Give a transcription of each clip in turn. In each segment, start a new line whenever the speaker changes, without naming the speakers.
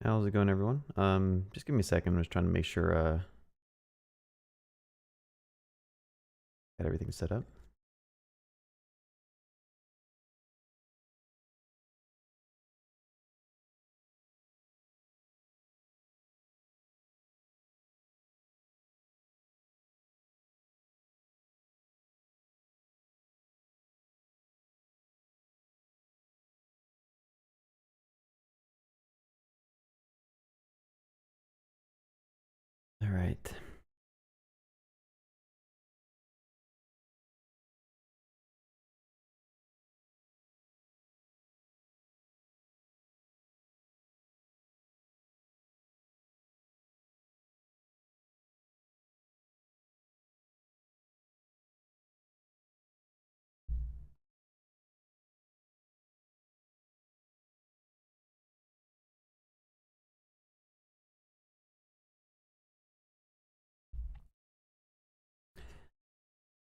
How's it going, everyone? Just give me a second. I'm just trying to make sure got everything set up. All right.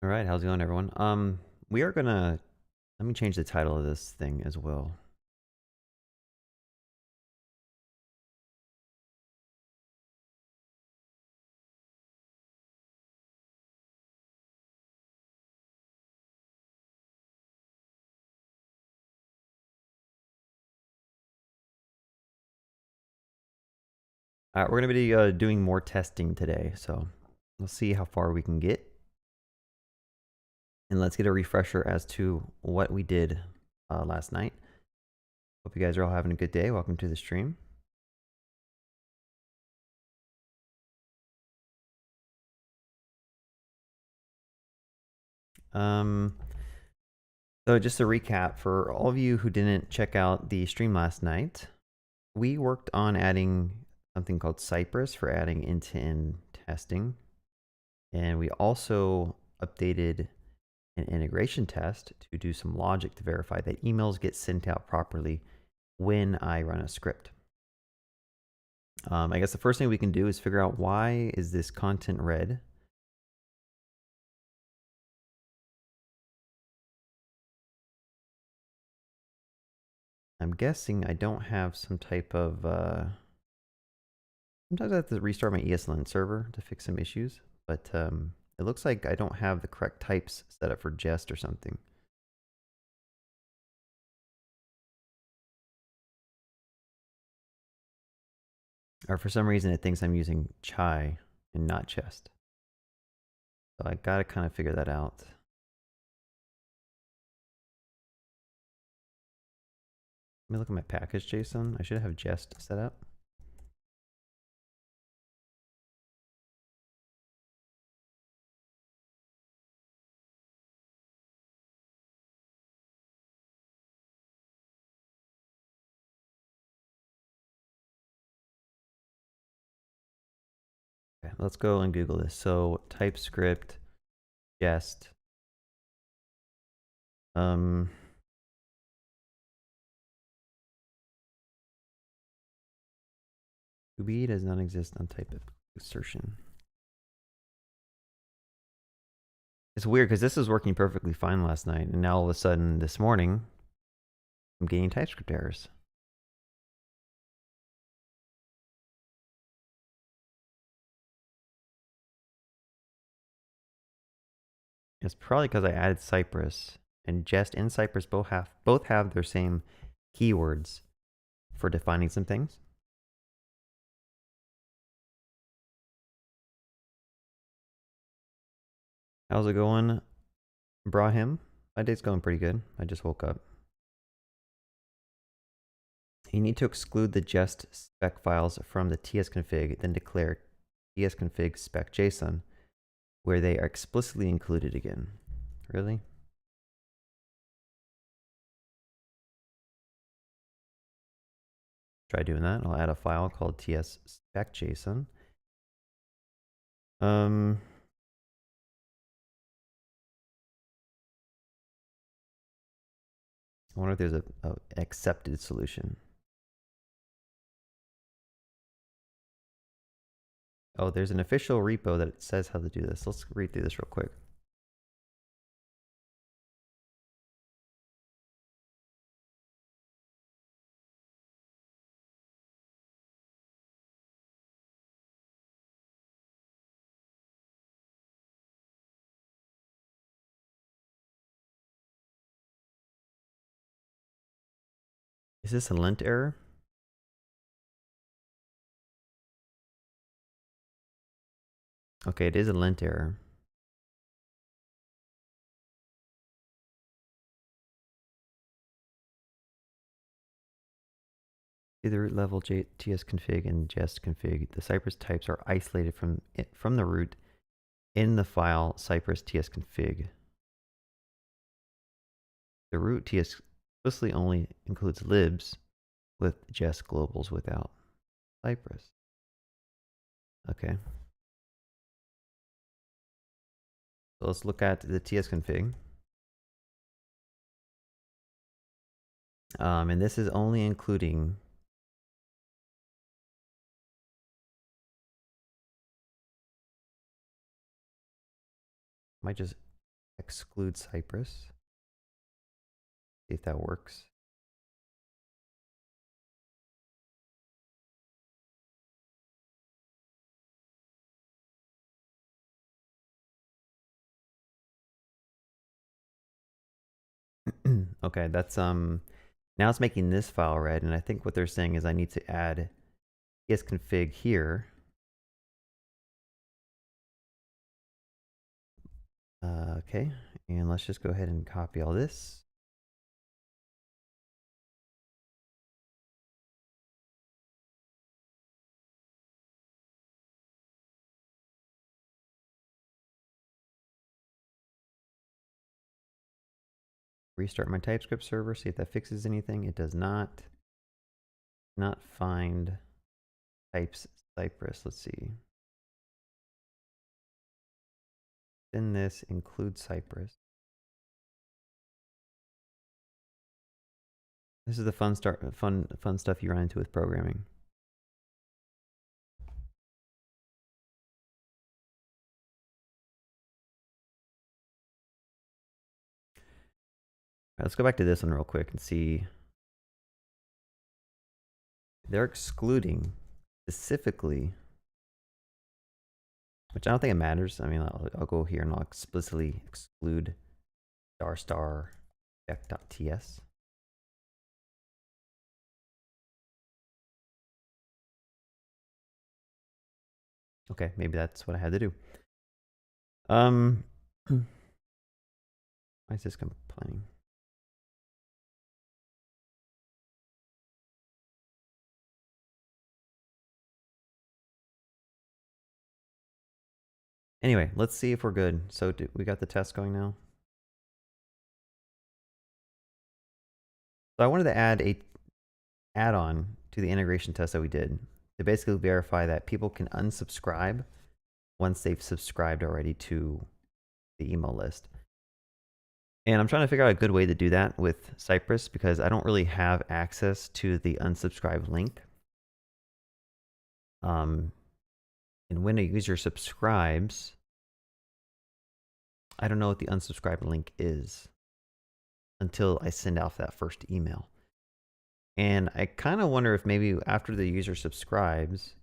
All right. How's it going, everyone? We are gonna let me change the title of this thing as well. All right, we're gonna be doing more testing today, so we'll see how far we can get, and let's get a refresher as to what we did last night. Hope you guys are all having a good day. Welcome to the stream. So just a recap for all of you who didn't check out the stream last night, we worked on adding something called Cypress for adding end-to-end testing. And we also updated an integration test to do some logic to verify that emails get sent out properly when I run a script. I guess the first thing we can do is figure out why is this content red. I'm guessing I don't have some type of, sometimes I have to restart my ESLint server to fix some issues, but it looks like I don't have the correct types set up for jest or something. Or for some reason it thinks I'm using chai and not chest. So I gotta kind of figure that out. Let me look at my package JSON. I should have jest set up. Okay, let's go and Google this. So TypeScript, jest. To be does not exist on type assertion. It's weird because this was working perfectly fine last night, and now all of a sudden this morning, I'm getting TypeScript errors. It's probably because I added Cypress, and jest and Cypress both have their same keywords for defining some things. How's it going, Brahim? My day's going pretty good. I just woke up. You need to exclude the jest spec files from the tsconfig, then declare tsconfig spec JSON, where they are explicitly included again. Really? Try doing that. I'll add a file called ts spec JSON. I wonder if there's a accepted solution. Oh, there's an official repo that says how to do this. Let's read through this real quick. Is this a lint error? Okay, it is a lint error. The root level TS config and jest config. The Cypress types are isolated from the root in the file Cypress TS config. The root TS explicitly only includes libs with jest globals without Cypress. Okay. So let's look at the TS config. And this is only including might just exclude Cypress. See if that works. Okay, that's now it's making this file red, and I think what they're saying is I need to add tsconfig here. Okay, and let's just go ahead and copy all this. Restart my TypeScript server, see if that fixes anything. It does not. Not find types Cypress. Let's see. Then this include Cypress. This is the fun stuff you run into with programming. Right, let's go back to this one real quick and see. They're excluding specifically, which I don't think it matters. I mean, I'll go here and I'll explicitly exclude *deck.ts. Okay, maybe that's what I had to do. Why is this complaining? Anyway, let's see if we're good. So we got the test going now. So I wanted to add a add-on to the integration test that we did to basically verify that people can unsubscribe once they've subscribed already to the email list. And I'm trying to figure out a good way to do that with Cypress because I don't really have access to the unsubscribe link. And when a user subscribes, I don't know what the unsubscribe link is until I send out that first email. And I kind of wonder if maybe after the user subscribes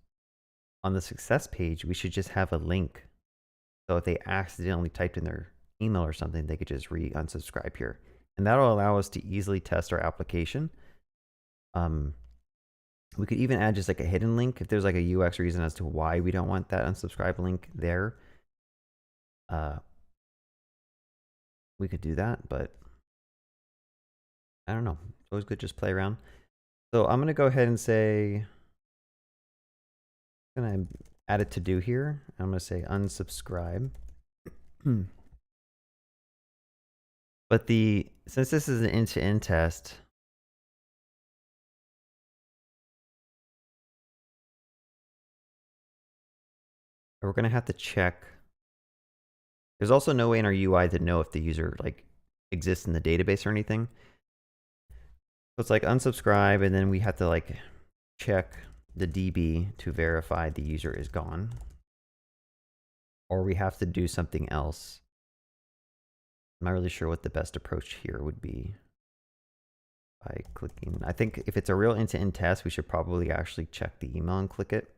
on the success page, we should just have a link. So if they accidentally typed in their email or something, they could just unsubscribe here. And that'll allow us to easily test our application. We could even add just like a hidden link if there's like a UX reason as to why we don't want that unsubscribe link there. We could do that, but I don't know. It's always good to just play around. So I'm going to go ahead and say, I'm going to add a to do here. I'm going to say unsubscribe. But since this is an end-to-end test, we're going to have to check. There's also no way in our UI to know if the user like exists in the database or anything. So it's like unsubscribe, and then we have to like check the DB to verify the user is gone. Or we have to do something else. I'm not really sure what the best approach here would be. By clicking, I think if it's a real end-to-end test, we should probably actually check the email and click it.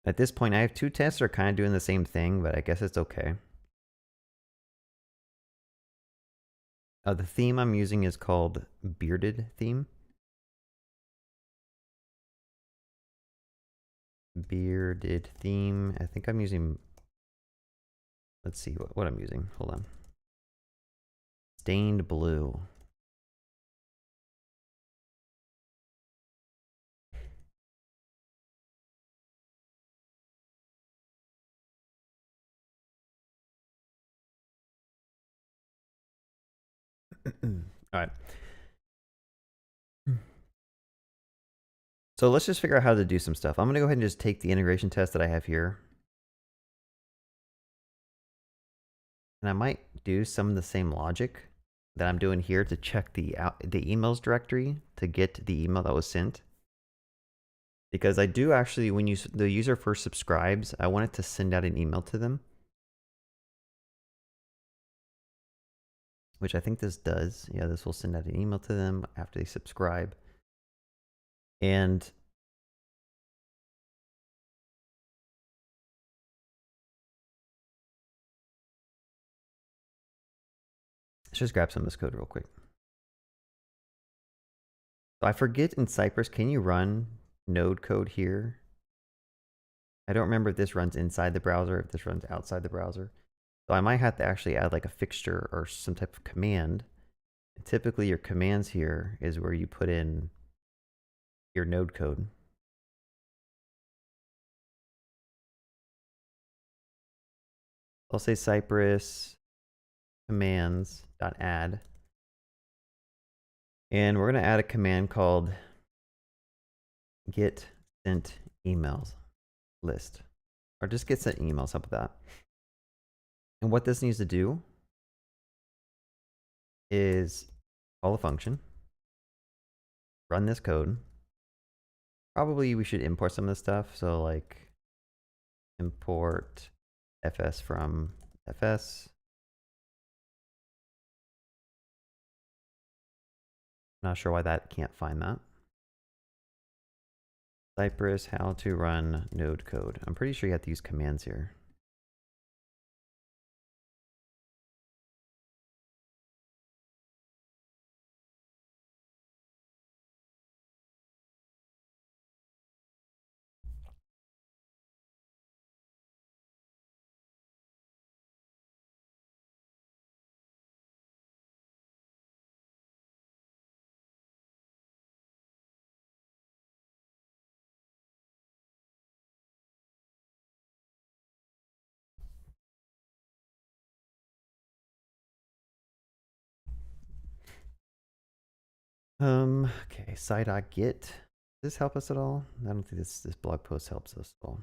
At this point, I have two tests that are kind of doing the same thing, but I guess it's okay. The theme I'm using is called Bearded theme. bearded theme. I think I'm using, let's see what I'm using. Hold on. Stained blue. All right. So let's just figure out how to do some stuff. I'm going to go ahead and just take the integration test that I have here. And I might do some of the same logic that I'm doing here to check the emails directory to get the email that was sent. Because I do actually, when the user first subscribes, I want it to send out an email to them. Which I think this does. Yeah, this will send out an email to them after they subscribe. And let's just grab some of this code real quick. So I forget in Cypress, can you run node code here? I don't remember if this runs inside the browser, if this runs outside the browser. So I might have to actually add like a fixture or some type of command. And typically your commands here is where you put in your node code. I'll say Cypress commands.add. And we're going to add a command called get sent emails list. Or just get sent emails, how about that? And what this needs to do is call a function, run this code. Probably we should import some of this stuff. So like import fs from fs. Not sure why that can't find that. Cypress, how to run node code. I'm pretty sure you have to use commands here. Okay, site.get. Does this help us at all? I don't think this blog post helps us at all.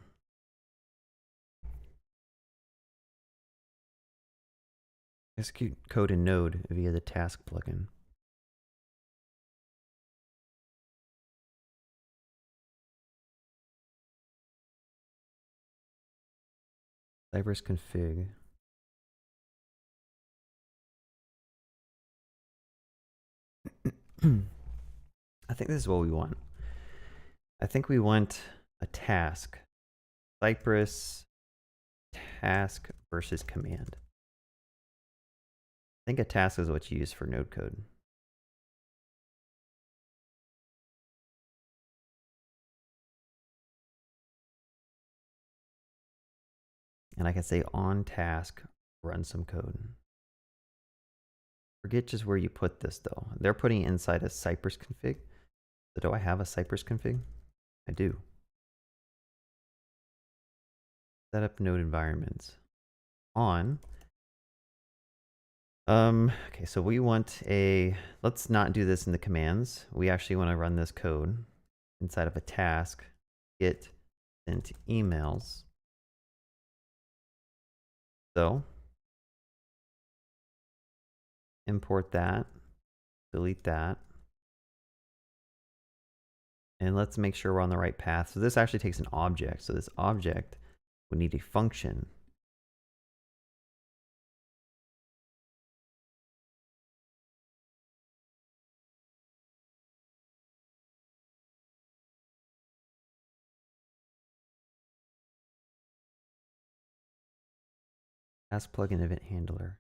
Execute code in Node via the task plugin. Cypress config. I think this is what we want. I think we want a task. Cypress task versus command. I think a task is what you use for node code. And I can say on task, run some code. Forget just where you put this though. They're putting it inside a Cypress config. So do I have a Cypress config? I do. Set up node environments. On. Okay, so we want let's not do this in the commands. We actually want to run this code inside of a task, get sent emails. So import that, delete that. And let's make sure we're on the right path. So this actually takes an object. So this object would need a function. Task plugin event handler.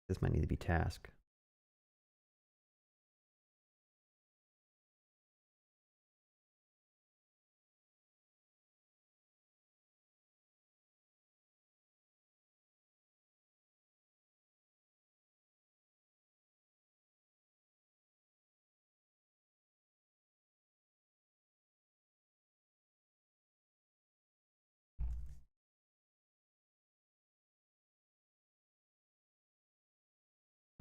This might need to be task.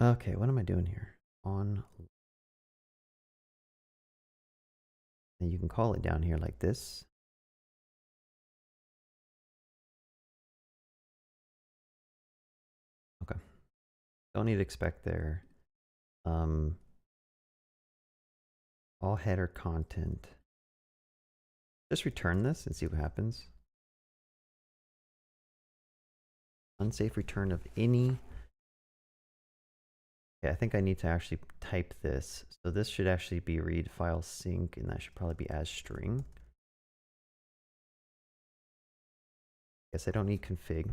Okay, what am I doing here? On. And you can call it down here like this. Okay. Don't need to expect there. All header content. Just return this and see what happens. Unsafe return of any. Okay, I think I need to actually type this. So this should actually be read file sync, and that should probably be as string. Guess I don't need config.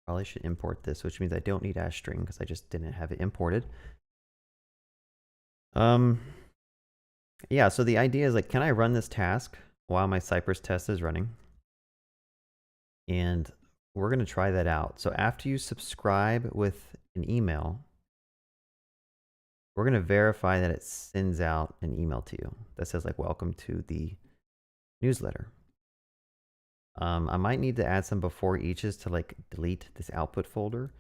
Probably should import this, which means I don't need as string because I just didn't have it imported. Yeah, so the idea is like, can I run this task while my Cypress test is running? And we're going to try that out. So after you subscribe with an email, we're going to verify that it sends out an email to you that says like, welcome to the newsletter. I might need to add some before eaches to like delete this output folder.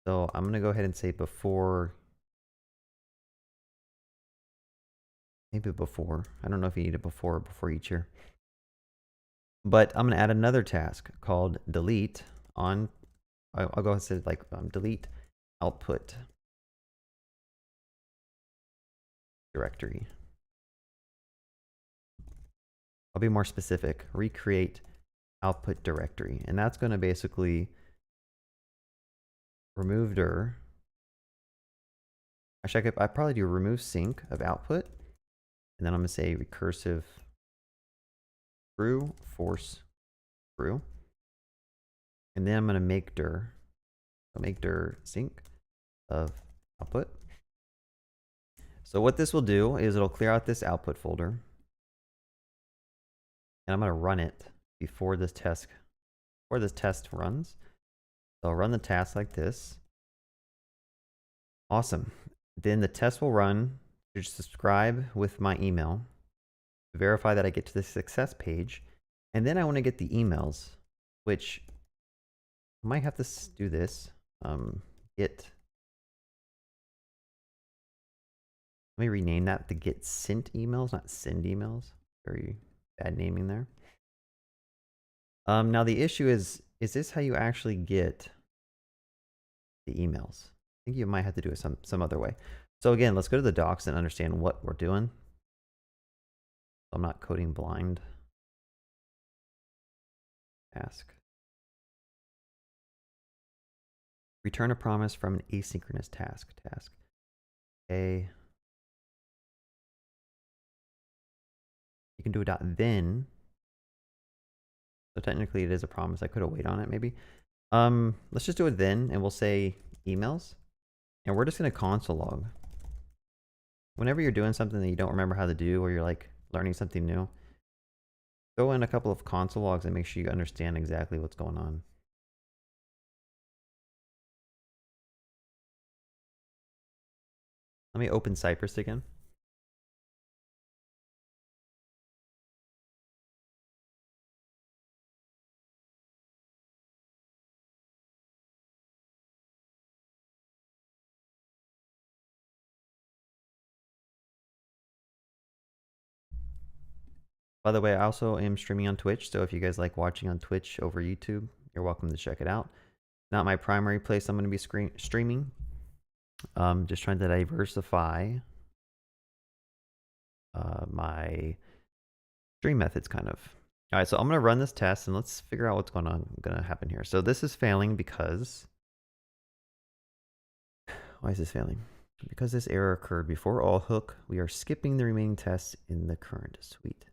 So I'm going to go ahead and say before. Maybe before. I don't know if you need it before or before each here. But I'm going to add another task called delete on. I'll go ahead and say like delete output directory. I'll be more specific. Recreate output directory. And that's going to basically remove dir. Actually, I'd probably do remove sync of output. And then I'm going to say recursive true, force true. And then I'm going to make dir. So make dir sync of output. So what this will do is it'll clear out this output folder. And I'm going to run it before this test runs. So I'll run the task like this. Awesome. Then the test will run. Just subscribe with my email. Verify that I get to the success page. And then I want to get the emails, which I might have to do this. Get. Let me rename that to get sent emails, not send emails. Very bad naming there. Now the issue is this how you actually get the emails? I think you might have to do it some other way. So again, let's go to the docs and understand what we're doing. I'm not coding blind. Ask. Return a promise from an asynchronous task. Okay. You can do a dot then. So technically it is a promise. I could have waited on it maybe. Let's just do it then, and we'll say emails. And we're just going to console log. Whenever you're doing something that you don't remember how to do, or you're like learning something new, go in a couple of console logs and make sure you understand exactly what's going on. Let me open Cypress again. By the way, I also am streaming on Twitch, so if you guys like watching on Twitch over YouTube, you're welcome to check it out. Not my primary place I'm going to be streaming. Just trying to diversify my stream methods, kind of. All right, so I'm going to run this test, and let's figure out what's going to happen here. So this is failing because... Why is this failing? Because this error occurred before all hook. We are skipping the remaining tests in the current suite.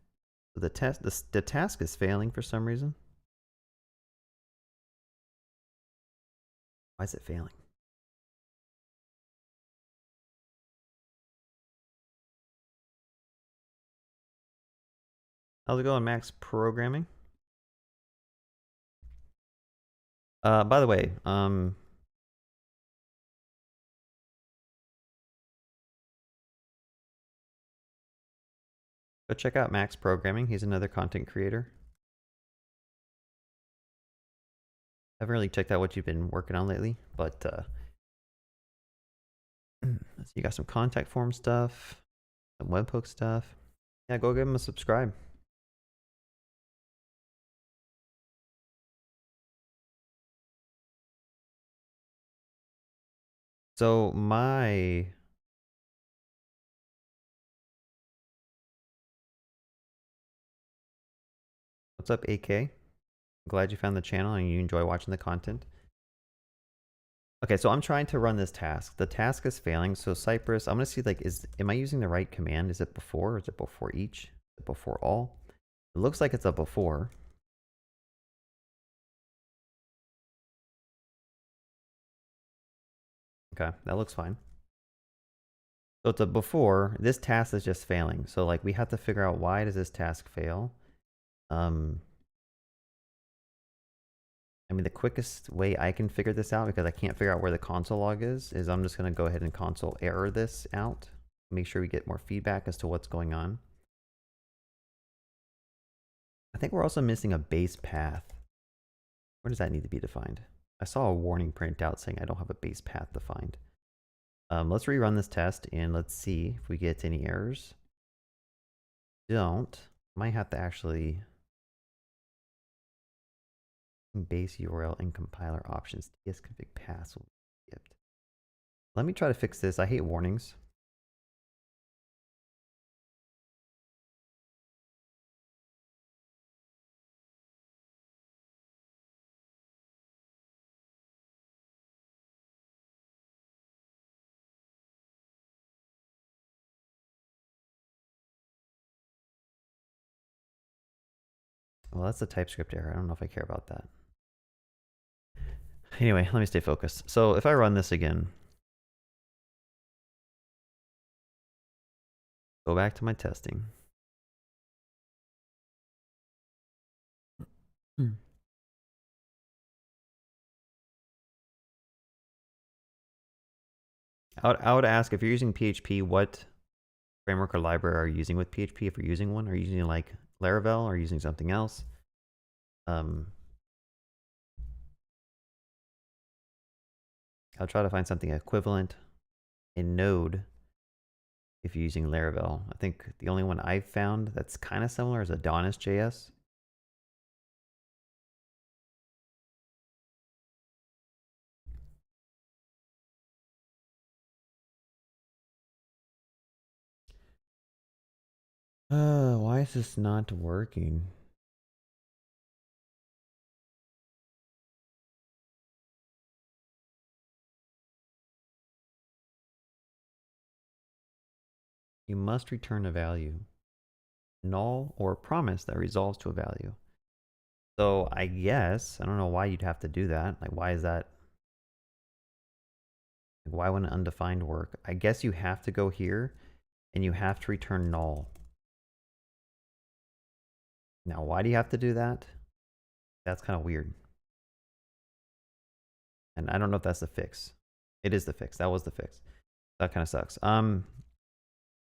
So the task is failing for some reason. Why is it failing? How's it going, Max Programming? By the way, go check out Max Programming. He's another content creator. I haven't really checked out what you've been working on lately, but So you got some contact form stuff, some webhook stuff. Yeah, go give them a subscribe. So what's up, AK? Glad you found the channel and you enjoy watching the content. Okay, so I'm trying to run this task. The task is failing. So Cypress, I'm gonna see like, am I using the right command? Is it before or is it before each? Is it before all? It looks like it's a before. Okay, that looks fine. So it's a before. This task is just failing. So like we have to figure out, why does this task fail? I mean, the quickest way I can figure this out, because I can't figure out where the console log is I'm just going to go ahead and console error this out. Make sure we get more feedback as to what's going on. I think we're also missing a base path. Where does that need to be defined? I saw a warning printout saying I don't have a base path defined. Let's rerun this test and let's see if we get any errors. Don't. Might have to actually base URL and compiler options. tsconfig paths will be skipped. Let me try to fix this. I hate warnings. Well, that's a TypeScript error. I don't know if I care about that. Anyway, let me stay focused. So if I run this again, go back to my testing. I would ask, if you're using PHP, what framework or library are you using with PHP? If you're using one, are you using like Laravel or using something else? I'll try to find something equivalent in Node if you're using Laravel. I think the only one I've found that's kind of similar is Adonis.js. Why is this not working? You must return a value, null or promise that resolves to a value. So I guess, I don't know why you'd have to do that. Like, why is that? Like, why wouldn't undefined work? I guess you have to go here and you have to return null. Now, why do you have to do that? That's kind of weird. And I don't know if that's the fix. It is the fix. That was the fix. That kind of sucks.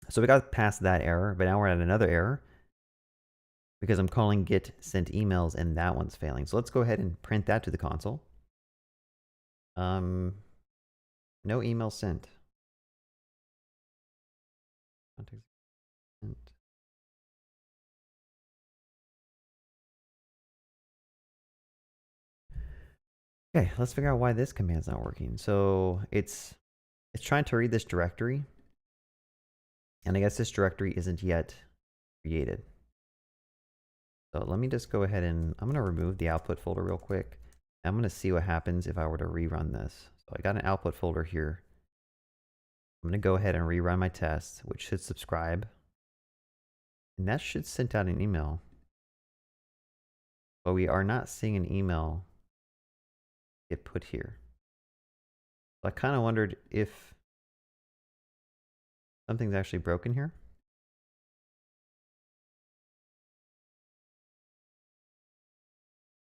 So we got past that error, but now we're at another error because I'm calling get sent emails and that one's failing. So let's go ahead and print that to the console. No email sent. Context sent. Okay, let's figure out why this command's not working. So it's trying to read this directory, and I guess this directory isn't yet created. So let me just go ahead and I'm going to remove the output folder real quick. I'm going to see what happens if I were to rerun this. So I got an output folder here. I'm going to go ahead and rerun my test, which should subscribe. And that should send out an email. But we are not seeing an email get put here. So I kind of wondered if something's actually broken here.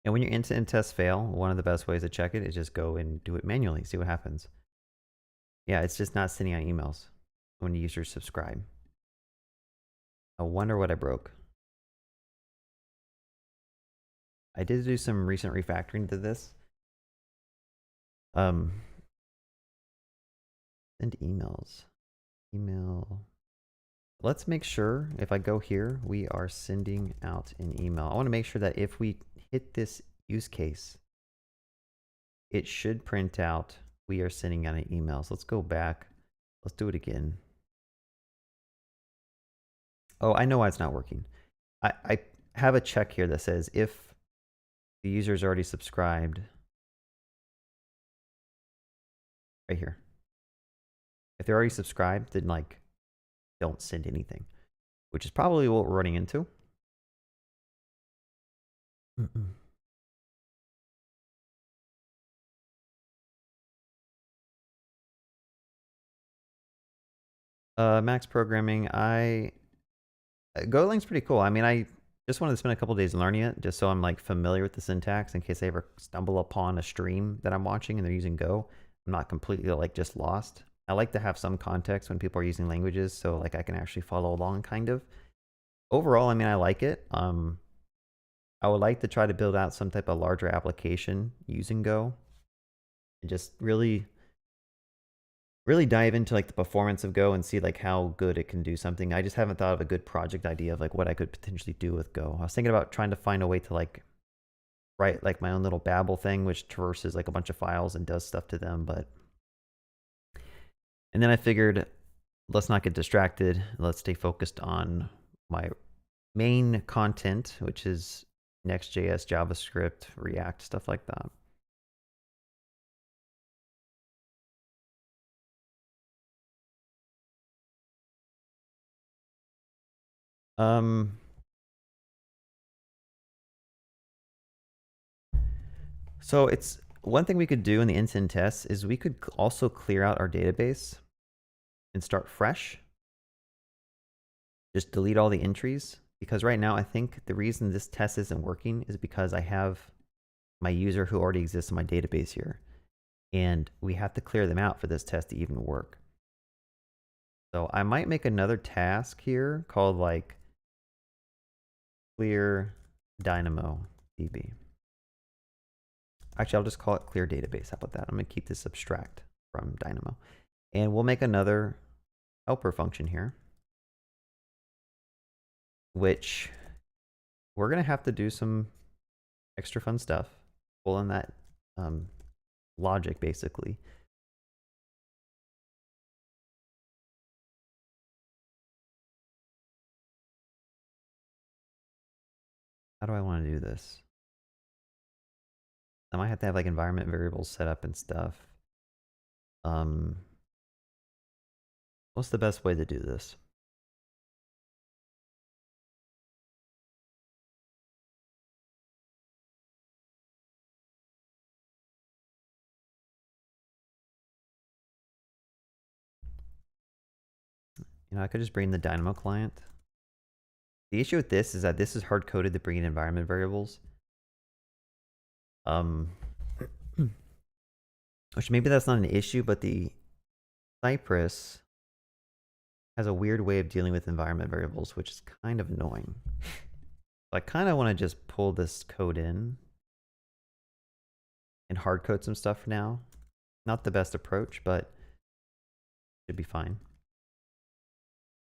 And when your end-to-end tests fail, one of the best ways to check it is just go and do it manually, see what happens. Yeah, it's just not sending out emails when users subscribe. I wonder what I broke. I did do some recent refactoring to this. Send emails. email. Let's make sure if I go here, we are sending out an email. I want to make sure that if we hit this use case, it should print out we are sending out an email. So let's go back. Let's do it again. Oh, I know why it's not working. I have a check here that says if the user is already subscribed, right here. If they're already subscribed, then like don't send anything, which is probably what we're running into. Max programming, Golan's pretty cool. I mean, I just wanted to spend a couple days learning it, just so I'm like familiar with the syntax in case I ever stumble upon a stream that I'm watching and they're using Go. I'm not completely like just lost. I like to have some context when people are using languages, so like I can actually follow along kind of. Overall, I mean, I like it. I would like to try to build out some type of larger application using Go and just really dive into like the performance of Go and see like how good it can do something. I just haven't thought of a good project idea of like what I could potentially do with Go. I was thinking about trying to find a way to like write like my own little Babel thing, which traverses like a bunch of files and does stuff to them. And then I figured, let's not get distracted. Let's stay focused on my main content, which is Next.js, JavaScript, React, stuff like that. So it's one thing we could do in the end-to-end tests is we could also clear out our database and start fresh. Just delete all the entries, because right now I think the reason this test isn't working is because I have my user who already exists in my database here, and we have to clear them out for this test to even work. So I might make another task here called like clear Dynamo DB. Actually, I'll just call it clear database. How about that? I'm going to keep this abstract from Dynamo. And we'll make another helper function here, which we're going to have to do some extra fun stuff. Pull in that logic, basically. How do I want to do this? I might have to have like environment variables set up and stuff. What's the best way to do this? You know, I could just bring the Dynamo client. The issue with this is that this is hard coded to bring in environment variables. Which maybe that's not an issue, but the Cypress has a weird way of dealing with environment variables, which is kind of annoying. So I kind of want to just pull this code in and hard code some stuff for now. Not the best approach, but should be fine.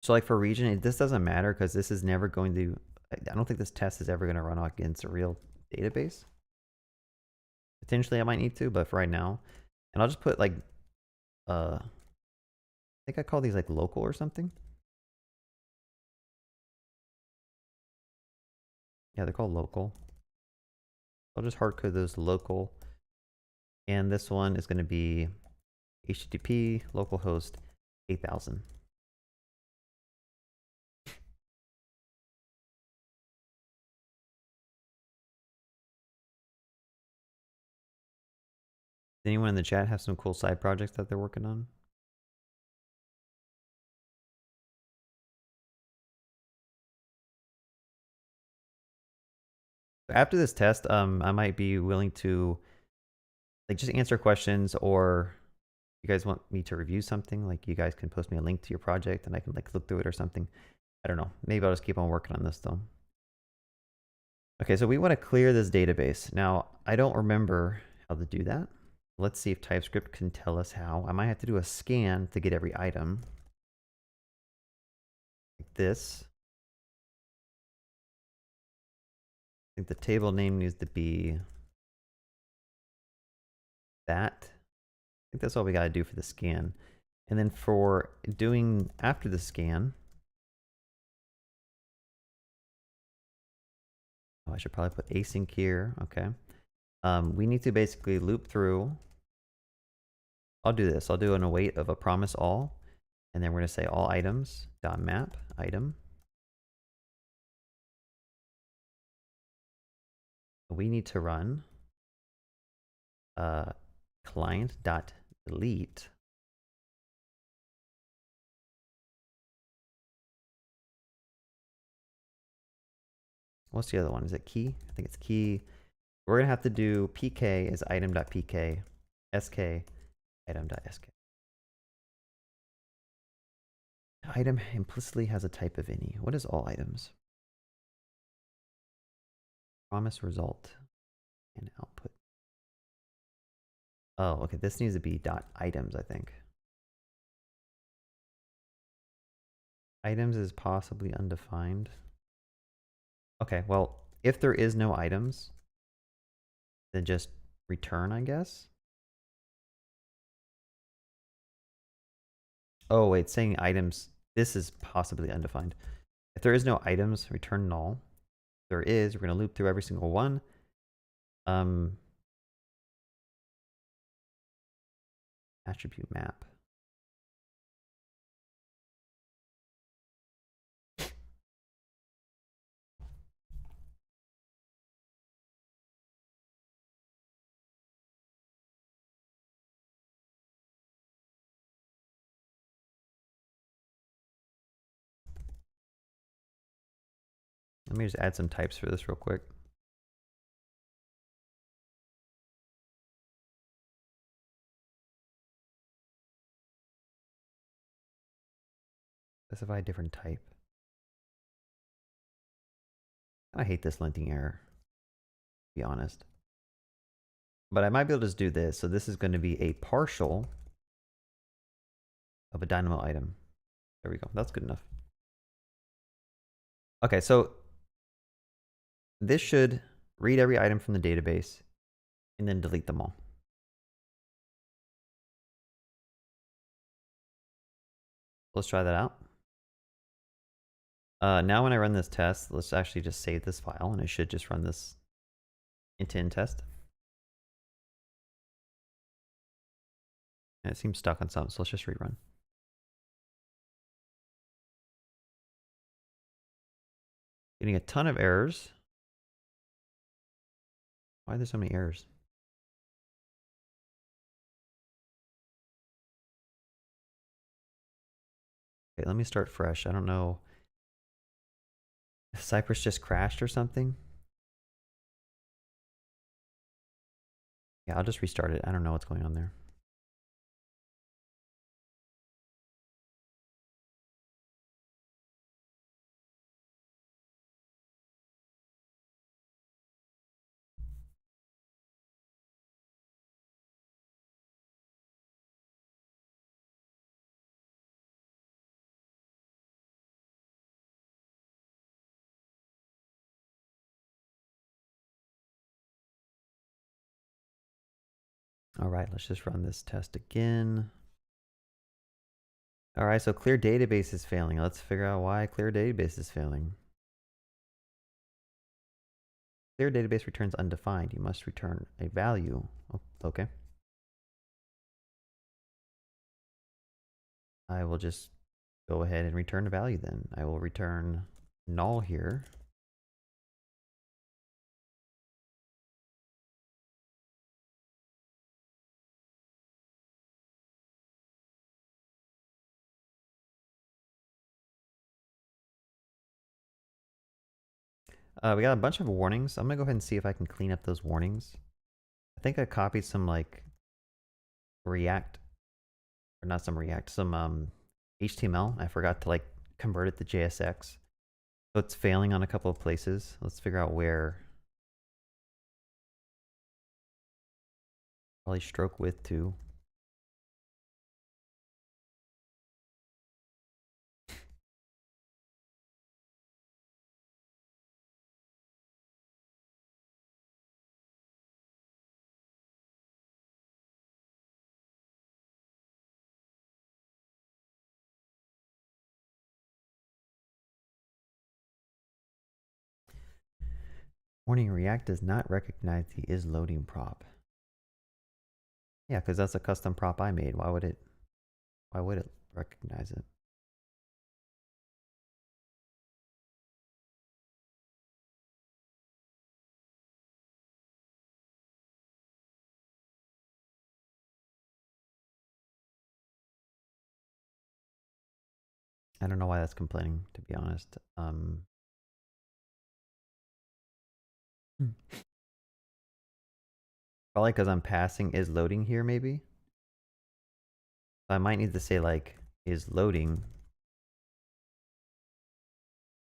So like for region, this doesn't matter because this is never going to, I don't think this test is ever going to run against a real database. Potentially I might need to, but for right now, and I'll just put like, I think I call these like local or something. Yeah, they're called local. I'll just hard code those local. And this one is going to be HTTP localhost 8000. Does anyone in the chat have some cool side projects that they're working on? After this test, I might be willing to like just answer questions, or you guys want me to review something, like you guys can post me a link to your project and I can like look through it or something. I don't know. Maybe I'll just keep on working on this though. Okay, so we want to clear this database. Now, I don't remember how to do that. Let's see if TypeScript can tell us how. I might have to do a scan to get every item. like this. I think the table name needs to be that. I think that's all we got to do for the scan. And then for doing after the scan, oh, I should probably put async here. Okay. We need to basically loop through. I'll do this. I'll do an await of a promise all, and then we're going to say all items dot map item. We need to run client dot delete. What's the other one? Is it key? I think it's key. We're going to have to do pk as item.pk, sk item.sk. Item implicitly has a type of any. What is all items? Promise result and output. Oh, okay. This needs to be dot items, I think. Items is possibly undefined. Okay, well, if there is no items, then just return, I guess. Oh, wait, saying items. This is possibly undefined. If there is no items, return null. If there is, we're going to loop through every single one. Attribute map. Let me just add some types for this real quick. Specify a different type. I hate this linting error, to be honest. But I might be able to just do this. So this is going to be a partial of a dynamo item. There we go. That's good enough. Okay, so this should read every item from the database and then delete them all. Let's try that out. Now when I run this test, let's actually just save this file, and I should just run this int test. And it seems stuck on something, so let's just rerun. Getting a ton of errors. Why are there so many errors? Okay, let me start fresh. I don't know if Cypress just crashed or something. Yeah, I'll just restart it. I don't know what's going on there. All right, let's just run this test again. All right, so clear database is failing. Let's figure out why clear database is failing. Clear database returns undefined. You must return a value. Oh, okay. I will just go ahead and return a value then. I will return null here. We got a bunch of warnings. I'm gonna go ahead and see if I can clean up those warnings. I think I copied some like React, or not some React, some HTML. I forgot to like convert it to JSX. So it's failing on a couple of places. Let's figure out where. Probably stroke width too. Warning, React does not recognize the isLoading prop. Yeah, because that's a custom prop I made. Why would it recognize it? I don't know why that's complaining, to be honest. Probably because I'm passing is loading here, maybe. I might need to say like is loading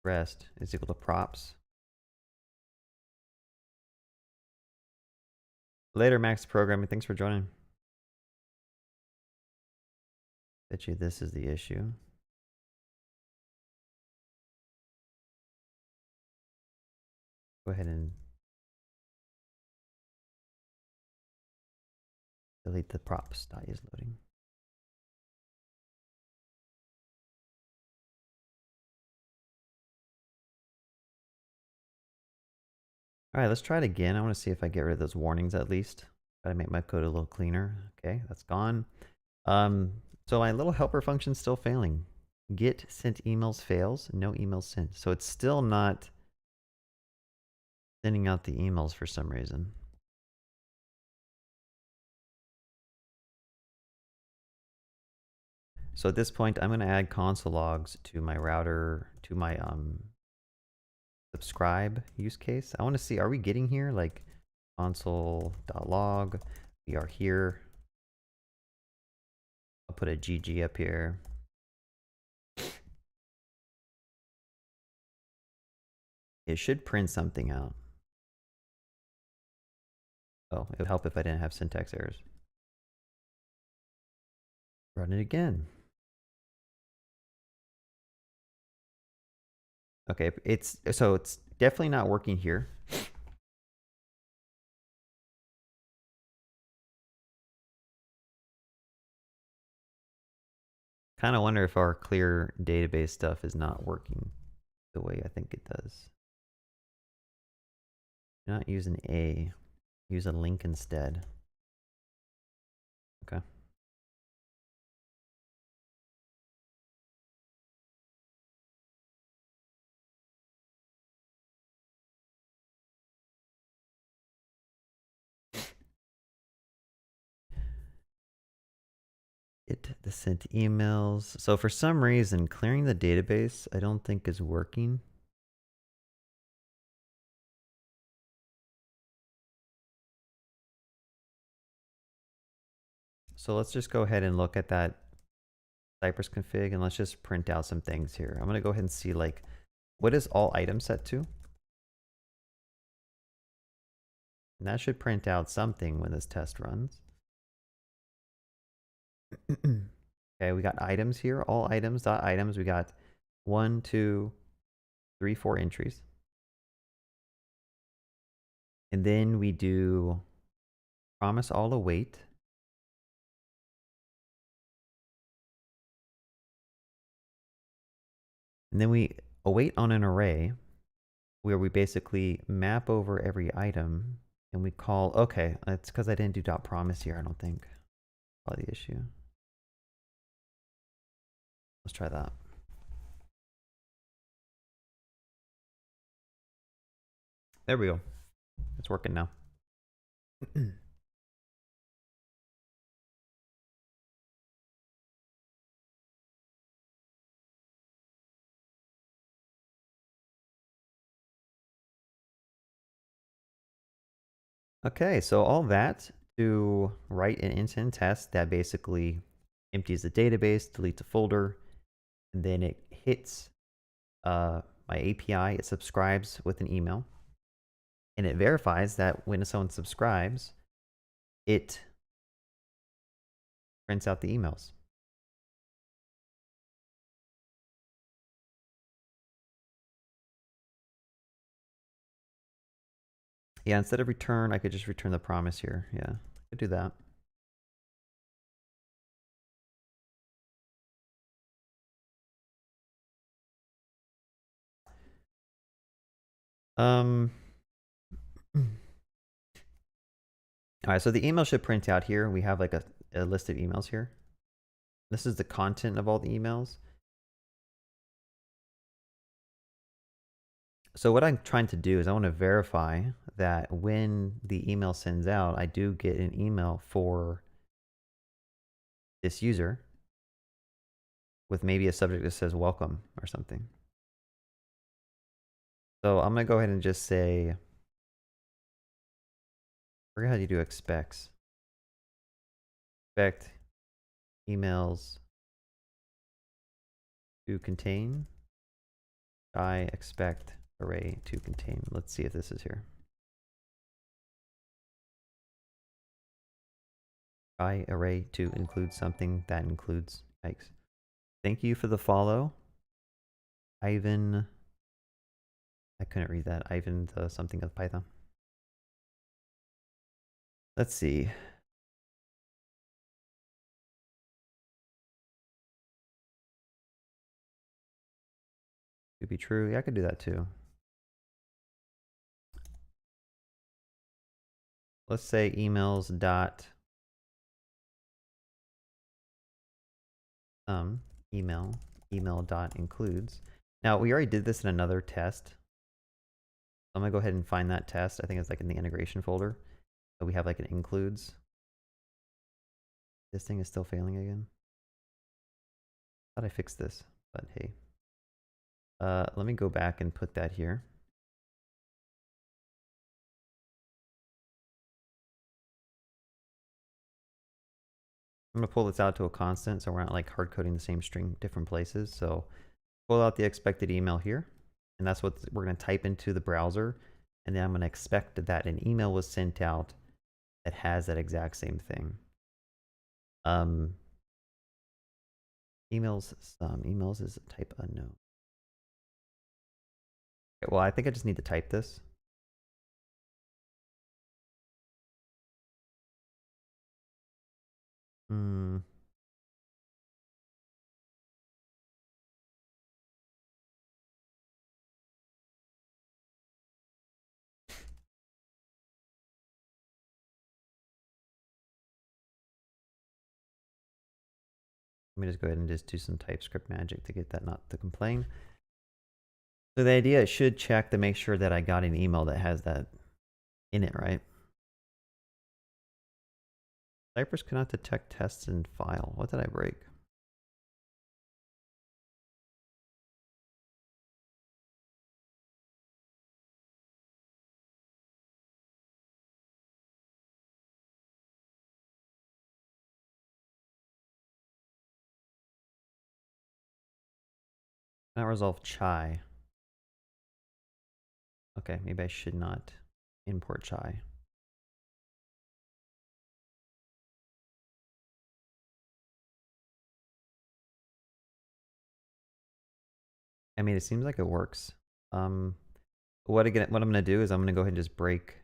rest is equal to props. Later, Max Programming. Thanks for joining. Bet you this is the issue. Go ahead and delete the props.is loading. All right, let's try it again. I want to see if I get rid of those warnings at least. Try to make my code a little cleaner. Okay, that's gone. So my little helper function's still failing. Get sent emails fails, no emails sent. So it's still not sending out the emails for some reason. So at this point, I'm going to add console logs to my router, to my subscribe use case. I want to see, are we getting here? Like console.log, we are here. I'll put a GG up here. It should print something out. Oh, it would help if I didn't have syntax errors. Run it again. Okay, it's definitely not working here. Kind of wonder if our clear database stuff is not working the way I think it does. Do not use an A, use a link instead. Okay. The sent emails. So for some reason, clearing the database, I don't think is working. So let's just go ahead and look at that Cypress config and let's just print out some things here. I'm going to go ahead and see like, what is all items set to? And that should print out something when this test runs. Okay, we got items here, all items, dot items. We got 1, 2, 3, 4 entries. And then we do promise all await. And then we await on an array where we basically map over every item and we call, okay, it's because I didn't do dot promise here, I don't think. Probably the issue. Let's try that. There we go. It's working now. Okay, so all that to write an intent test that basically empties the database, deletes a folder, and then it hits my API, it subscribes with an email, and it verifies that when someone subscribes, it prints out the emails. Yeah, instead of return, I could just return the promise here. Yeah, I could do that. All right, so the email should print out here. We have like a list of emails here. This is the content of all the emails. So what I'm trying to do is I want to verify that when the email sends out, I do get an email for this user with maybe a subject that says welcome or something. So I'm going to go ahead and just say, I forget how you do expects. Expect emails to contain. I expect array to contain. Let's see if this is here. Try array to include something that includes. Yikes. Thank you for the follow. Ivan. I couldn't read that. Ivan the something of Python. Let's see. Could be true. Yeah, I could do that too. Let's say emails dot email dot includes. Now we already did this in another test. I'm gonna go ahead and find that test. I think it's like in the integration folder. So we have like an includes. This thing is still failing again. Thought I fixed this, but hey. Let me go back and put that here. I'm gonna pull this out to a constant so we're not like hard coding the same string different places. So pull out the expected email here, and that's what we're gonna type into the browser. And then I'm gonna expect that an email was sent out that has that exact same thing. Emails is a type unknown. Okay, well, I think I just need to type this. Let me just go ahead and just do some TypeScript magic to get that not to complain. So the idea, it should check to make sure that I got an email that has that in it, right? Cypress cannot detect tests in file. What did I break? Not resolve chai. Okay, maybe I should not import chai. I mean, it seems like it works. What I'm gonna do is I'm gonna go ahead and just break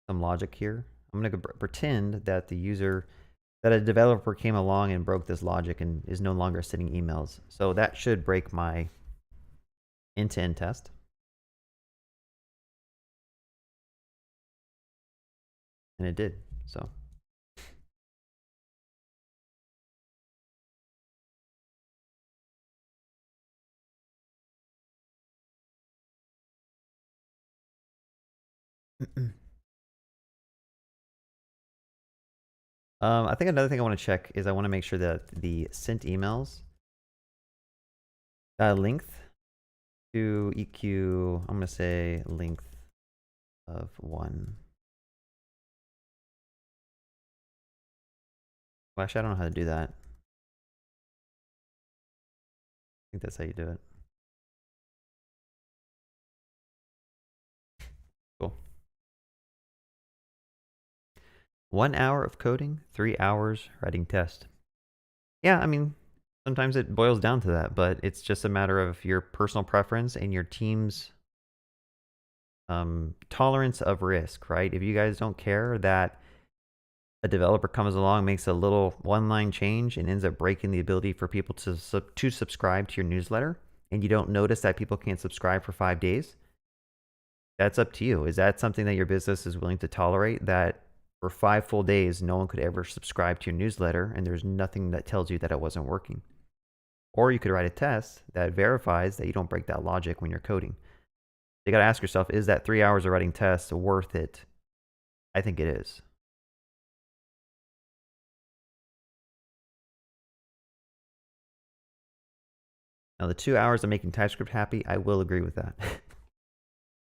some logic here. I'm gonna pretend that that a developer came along and broke this logic and is no longer sending emails. So that should break my end-to-end test. And it did, so. I think another thing I want to check is I want to make sure that the sent emails length to EQ, I'm going to say length of 1. Well, actually, I don't know how to do that. I think that's how you do it. Cool. 1 hour of coding, 3 hours writing test. Yeah, I mean, sometimes it boils down to that, but it's just a matter of your personal preference and your team's tolerance of risk, right? If you guys don't care that a developer comes along, makes a little one-line change and ends up breaking the ability for people to subscribe to your newsletter, and you don't notice that people can't subscribe for 5 days, that's up to you. Is that something that your business is willing to tolerate, that for 5 full days, no one could ever subscribe to your newsletter, and there's nothing that tells you that it wasn't working. Or you could write a test that verifies that you don't break that logic when you're coding. You got to ask yourself, is that 3 hours of writing tests worth it? I think it is. Now, the 2 hours of making TypeScript happy, I will agree with that.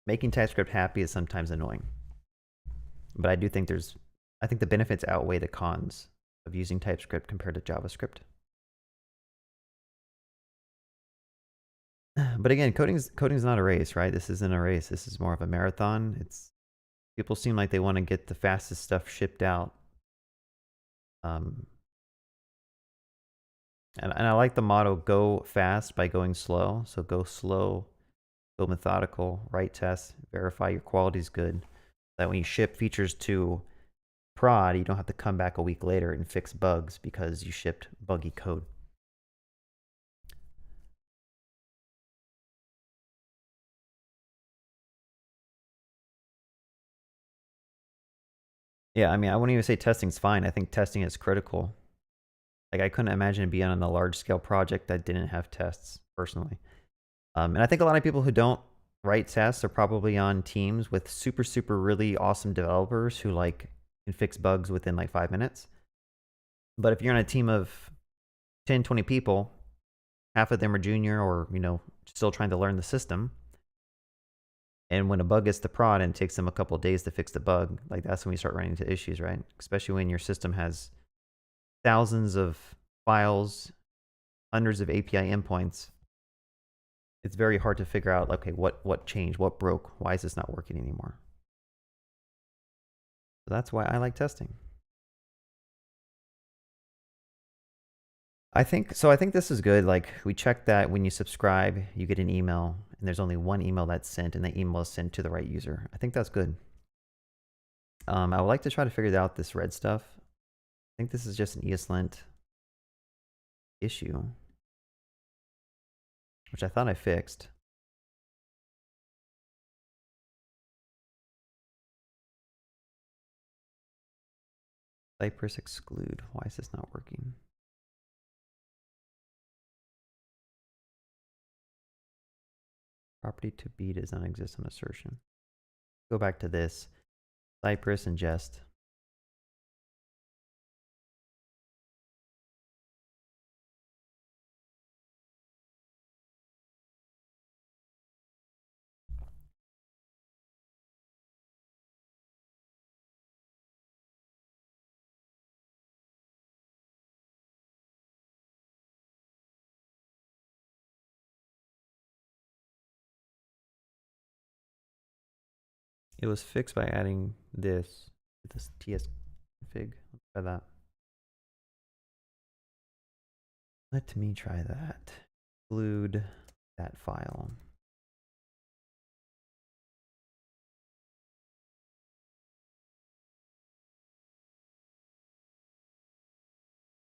Making TypeScript happy is sometimes annoying. But I do think I think the benefits outweigh the cons of using TypeScript compared to JavaScript. But again, coding's not a race, right? This isn't a race. This is more of a marathon. People seem like they want to get the fastest stuff shipped out. And I like the motto, go fast by going slow. So go slow, go methodical, write tests, verify your quality is good. That when you ship features to prod, you don't have to come back a week later and fix bugs because you shipped buggy code. Yeah, I mean, I wouldn't even say testing's fine. I think testing is critical. Like, I couldn't imagine being on a large scale project that didn't have tests, personally. And I think a lot of people who don't write tests are probably on teams with super, super really awesome developers who like can fix bugs within like 5 minutes. But if you're on a team of 10, 20 people, half of them are junior or, still trying to learn the system. And when a bug gets to prod and it takes them a couple of days to fix the bug, like that's when we start running into issues, right? Especially when your system has thousands of files, hundreds of API endpoints. It's very hard to figure out, okay, what changed, what broke, why is this not working anymore? So that's why I like testing. I think this is good. Like, we check that when you subscribe, you get an email, and there's only one email that's sent, and that email is sent to the right user. I think that's good. I would like to try to figure out this red stuff. I think this is just an ESLint issue, which I thought I fixed. Cypress exclude. Why is this not working? Property to be does not exist on assertion. Go back to this. Cypress and jest. It was fixed by adding this TS config. Let's try that. Let me try that. Include that file.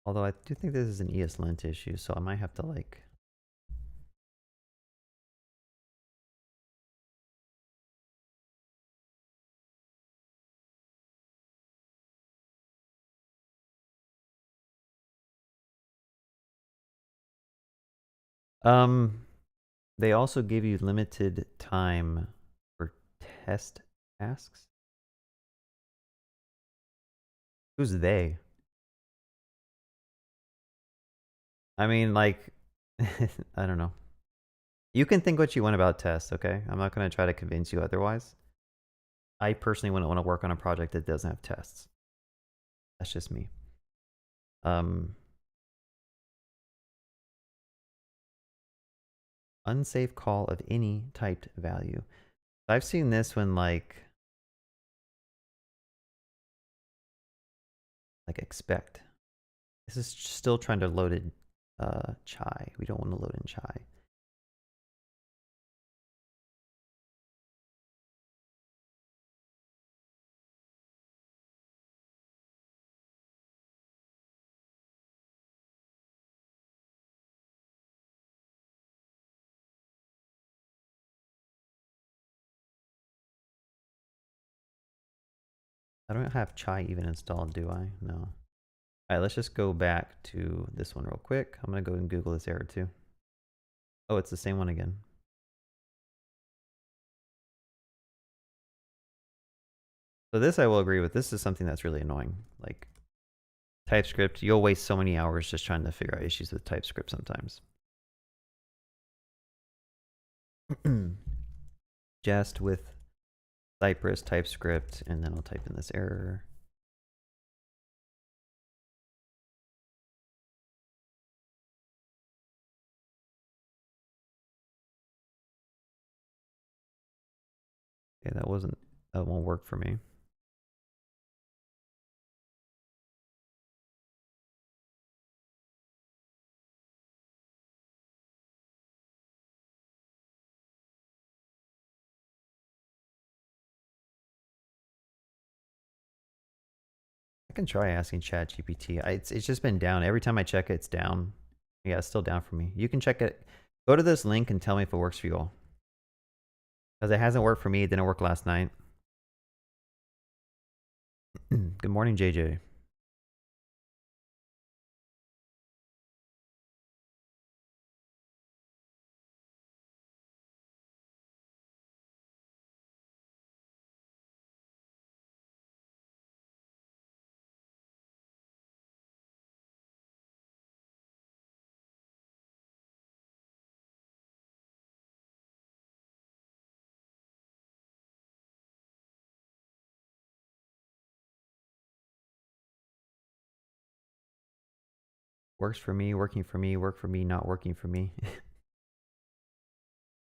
Although I do think this is an ESLint issue, so I might have to like... They also give you limited time for test tasks. Who's they? I mean, like, I don't know. You can think what you want about tests, okay? I'm not going to try to convince you otherwise. I personally wouldn't want to work on a project that doesn't have tests. That's just me. Unsafe call of any typed value. I've seen this when like expect. This is still trying to load in chai. We don't want to load in chai. I don't have chai even installed, do I? No. All right, let's just go back to this one real quick. I'm going to go and Google this error too. Oh, it's the same one again. So this I will agree with. This is something that's really annoying. Like TypeScript, you'll waste so many hours just trying to figure out issues with TypeScript sometimes. Just with Cypress TypeScript, and then I'll type in this error. Okay, that won't work for me. I can try asking ChatGPT. It's just been down. Every time I check it, it's down. Yeah, it's still down for me. You can check it. Go to this link and tell me if it works for you all. Because it hasn't worked for me. It didn't work last night. Good morning, JJ. Works for me, working for me, work for me, not working for me.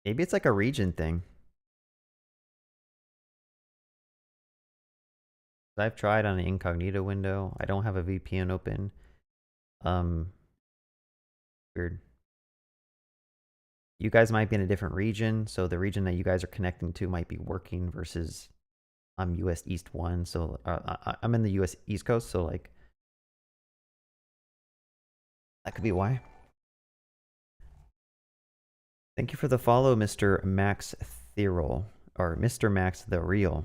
Maybe it's like a region thing. I've tried on an incognito window. I don't have a VPN open. Weird. You guys might be in a different region, so the region that you guys are connecting to might be working versus I'm US East 1, so I'm in the US East Coast, so like that could be why. Thank you for the follow, Mr. Max Thirol, or Mr. Max the Real.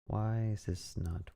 Why is this not?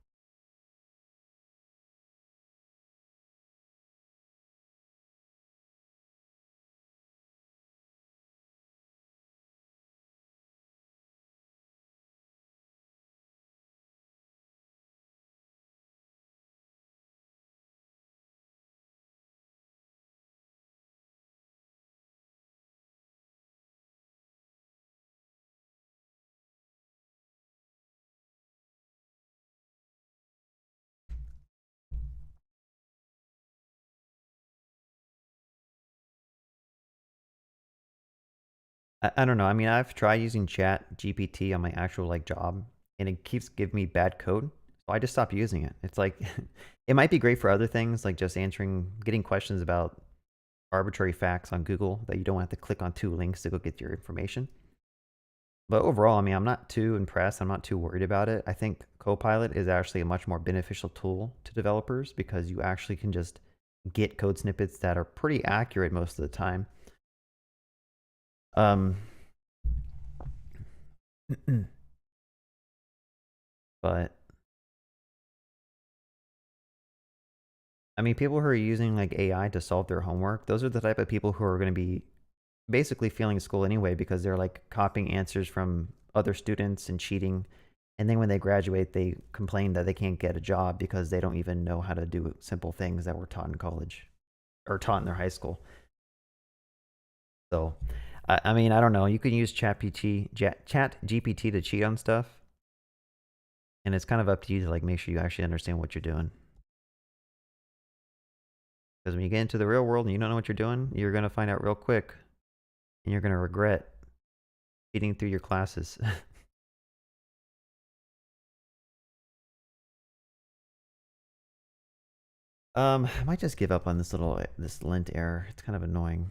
I don't know. I mean, I've tried using Chat GPT on my actual like job, and it keeps giving me bad code. So I just stopped using it. It's like it might be great for other things, like just getting questions about arbitrary facts on Google that you don't have to click on 2 links to go get your information. But overall, I mean, I'm not too impressed. I'm not too worried about it. I think Copilot is actually a much more beneficial tool to developers because you actually can just get code snippets that are pretty accurate most of the time. But I mean, people who are using like AI to solve their homework, those are the type of people who are going to be basically failing school anyway because they're like copying answers from other students and cheating. And then when they graduate, they complain that they can't get a job because they don't even know how to do simple things that were taught in college or taught in their high school. So, I mean, I don't know. You can use Chat GPT to cheat on stuff, and it's kind of up to you to like make sure you actually understand what you're doing. Because when you get into the real world and you don't know what you're doing, you're gonna find out real quick, and you're gonna regret cheating through your classes. I might just give up on this lint error. It's kind of annoying.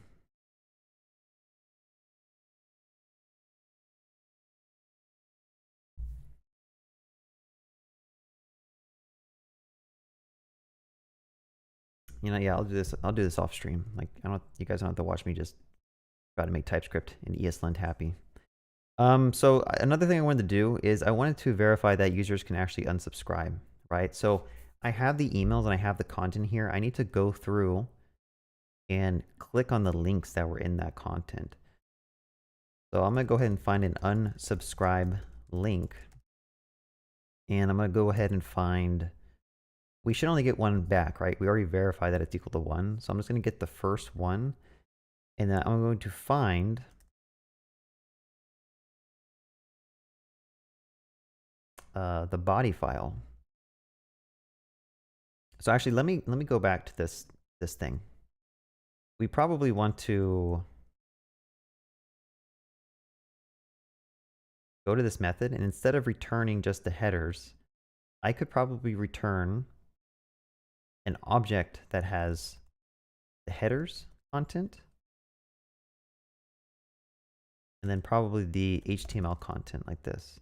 You know, yeah, I'll do this. I'll do this off stream. Like, you guys don't have to watch me just try to make TypeScript and ESLint happy. So another thing I wanted to do is I wanted to verify that users can actually unsubscribe, right? So I have the emails and I have the content here. I need to go through and click on the links that were in that content. So I'm going to go ahead and find an unsubscribe link. And I'm going to go ahead and find, we should only get one back, right? We already verified that it's equal to 1. So I'm just going to get the first one. And then I'm going to find the body file. So actually, let me go back to this thing. We probably want to go to this method, and instead of returning just the headers, I could probably return an object that has the headers content, and then probably the HTML content like this.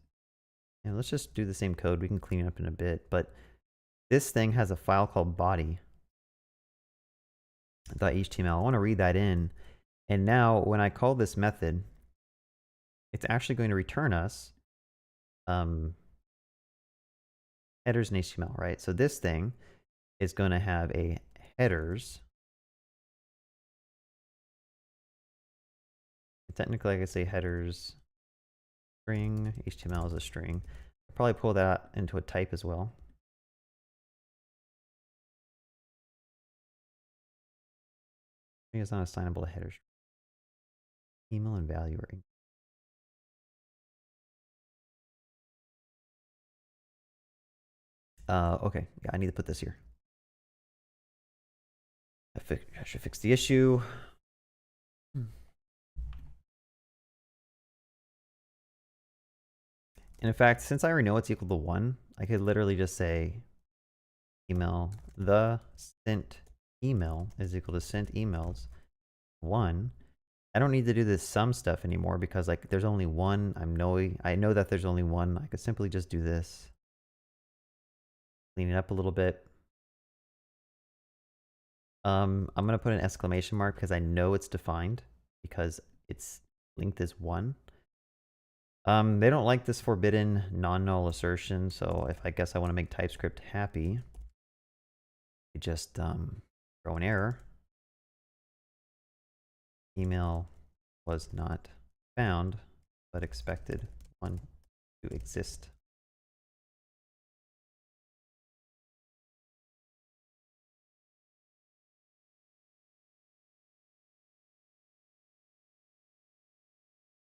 And let's just do the same code. We can clean it up in a bit, but this thing has a file called body.html. I want to read that in. And now when I call this method, it's actually going to return us headers and HTML, right? So this thing is going to have a headers. Technically, I could say headers string, HTML is a string. I'll probably pull that into a type as well. I think it's not assignable to headers. Email and value are okay, yeah, I need to put this here. I should fix the issue. And in fact, since I already know it's equal to 1, I could literally just say email, the sent email is equal to sent emails 1. I don't need to do this sum stuff anymore because like there's only one. I know that there's only one. I could simply just do this. Clean it up a little bit. I'm gonna put an exclamation mark because I know it's defined because its length is 1. They don't like this forbidden non-null assertion, so if I guess I want to make TypeScript happy, I just throw an error. Email was not found, but expected one to exist.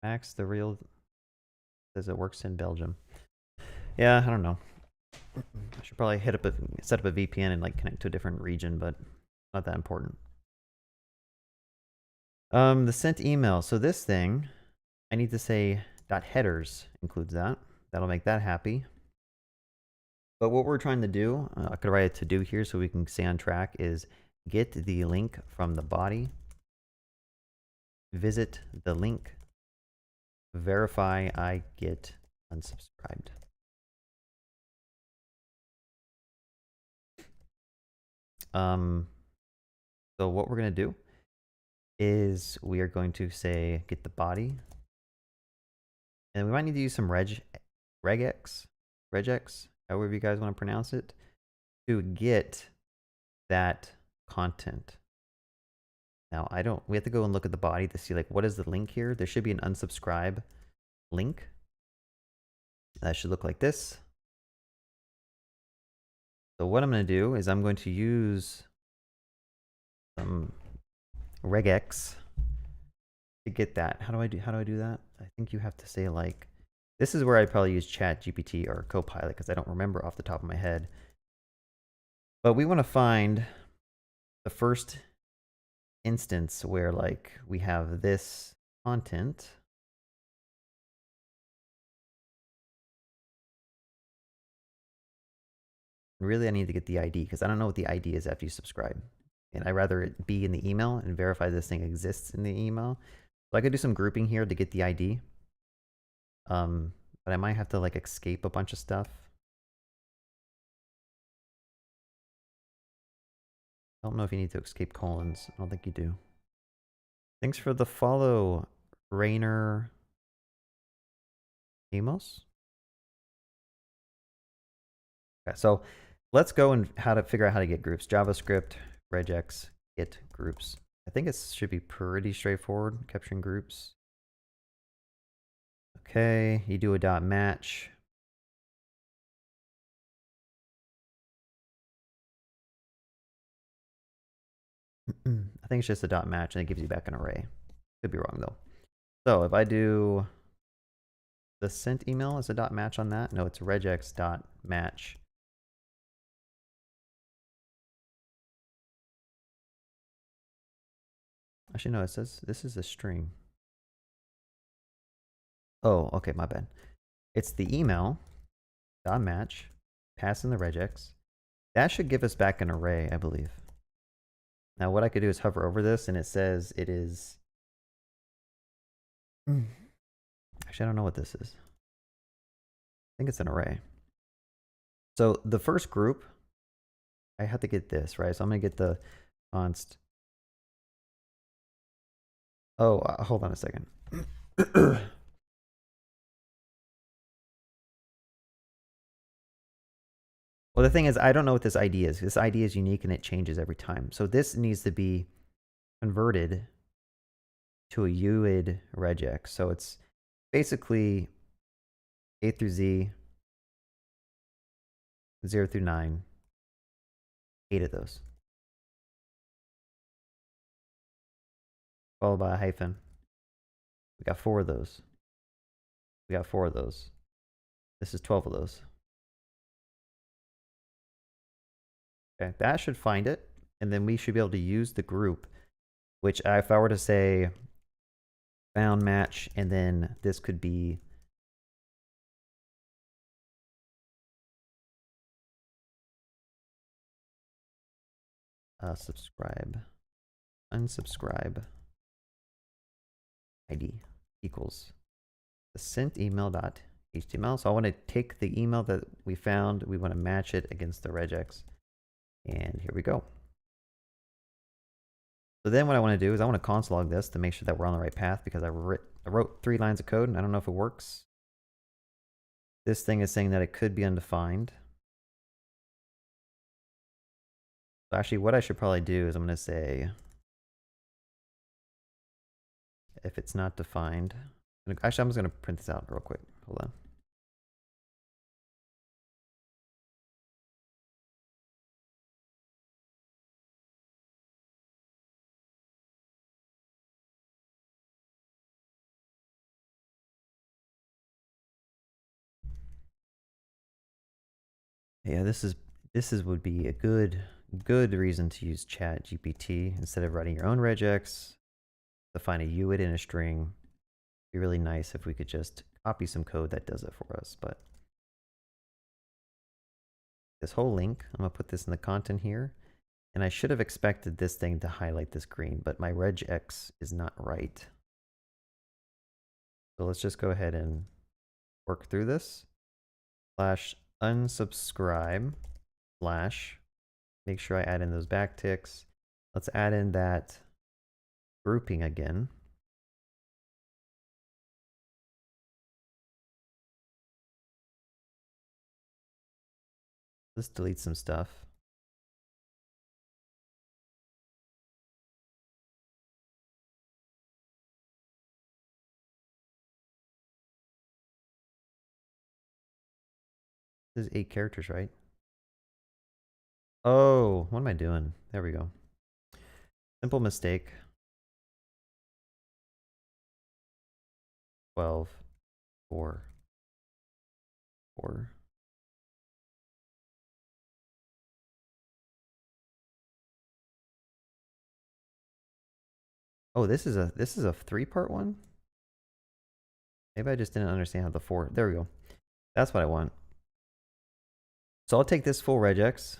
Max, the real says it works in Belgium. Yeah, I don't know. I should probably set up a VPN and like connect to a different region, but not that important. The sent email. So this thing, I need to say .headers includes that. That'll make that happy. But what we're trying to do, I could write a to do here so we can stay on track, is get the link from the body, visit the link, verify I get unsubscribed. So what we're going to do is we are going to say get the body, and we might need to use some regex, however you guys want to pronounce it, to get that content. Now we have to go and look at the body to see like what is the link here. There should be an unsubscribe link. That should look like this. So what I'm going to do is I'm going to use some regex to get that. How do I do that? I think you have to say like, this is where I'd probably use ChatGPT or Copilot because I don't remember off the top of my head. But we want to find the first instance where like we have this content. Really, I need to get the ID because I don't know what the ID is after you subscribe. And I'd rather it be in the email and verify this thing exists in the email. So I could do some grouping here to get the ID. But I might have to like escape a bunch of stuff. I don't know if you need to escape colons. I don't think you do. Thanks for the follow, Rainer Amos. Okay, so let's go and figure out how to get groups. JavaScript, regex, get groups. I think it should be pretty straightforward, capturing groups. Okay, you do a dot match. I think it's just a dot match and it gives you back an array. Could be wrong though. So if I do the sent email as a dot match on that, no, it's regex dot match. Actually, no, it says this is a string. Oh, okay, my bad. It's the email dot match, pass in the regex. That should give us back an array, I believe. Now what I could do is hover over this and it says it is. Actually, I don't know what this is. I think it's an array. So the first group, I have to get this, right? So I'm going to get the const. Oh, hold on a second. Well, the thing is, I don't know what this ID is. This ID is unique and it changes every time. So this needs to be converted to a UID regex. So it's basically A through Z, 0 through 9, 8 of those. Followed by a hyphen. We got 4 of those. We got 4 of those. This is 12 of those. Okay, that should find it. And then we should be able to use the group, which if I were to say found match, and then this could be subscribe, unsubscribe ID equals the sent email.html. So I want to take the email that we found. We want to match it against the regex. And here we go. So then what I want to do is I want to console log this to make sure that we're on the right path, because I wrote 3 lines of code and I don't know if it works. This thing is saying that it could be undefined. So actually what I should probably do is I'm going to say if it's not defined. Actually, I'm just going to print this out real quick. Hold on. Yeah, this would be a good reason to use ChatGPT instead of writing your own regex to find a UID in a string. It'd be really nice if we could just copy some code that does it for us. But this whole link, I'm gonna put this in the content here, and I should have expected this thing to highlight this green, but my regex is not right. So let's just go ahead and work through this. / unsubscribe / make sure I add in those backticks. Let's add in that grouping again. Let's delete some stuff. This is 8 characters, right? Oh, what am I doing? There we go. Simple mistake. 12, 4, 4. Oh, this is a 3-part one? Maybe I just didn't understand how the 4. There we go. That's what I want. So I'll take this full regex.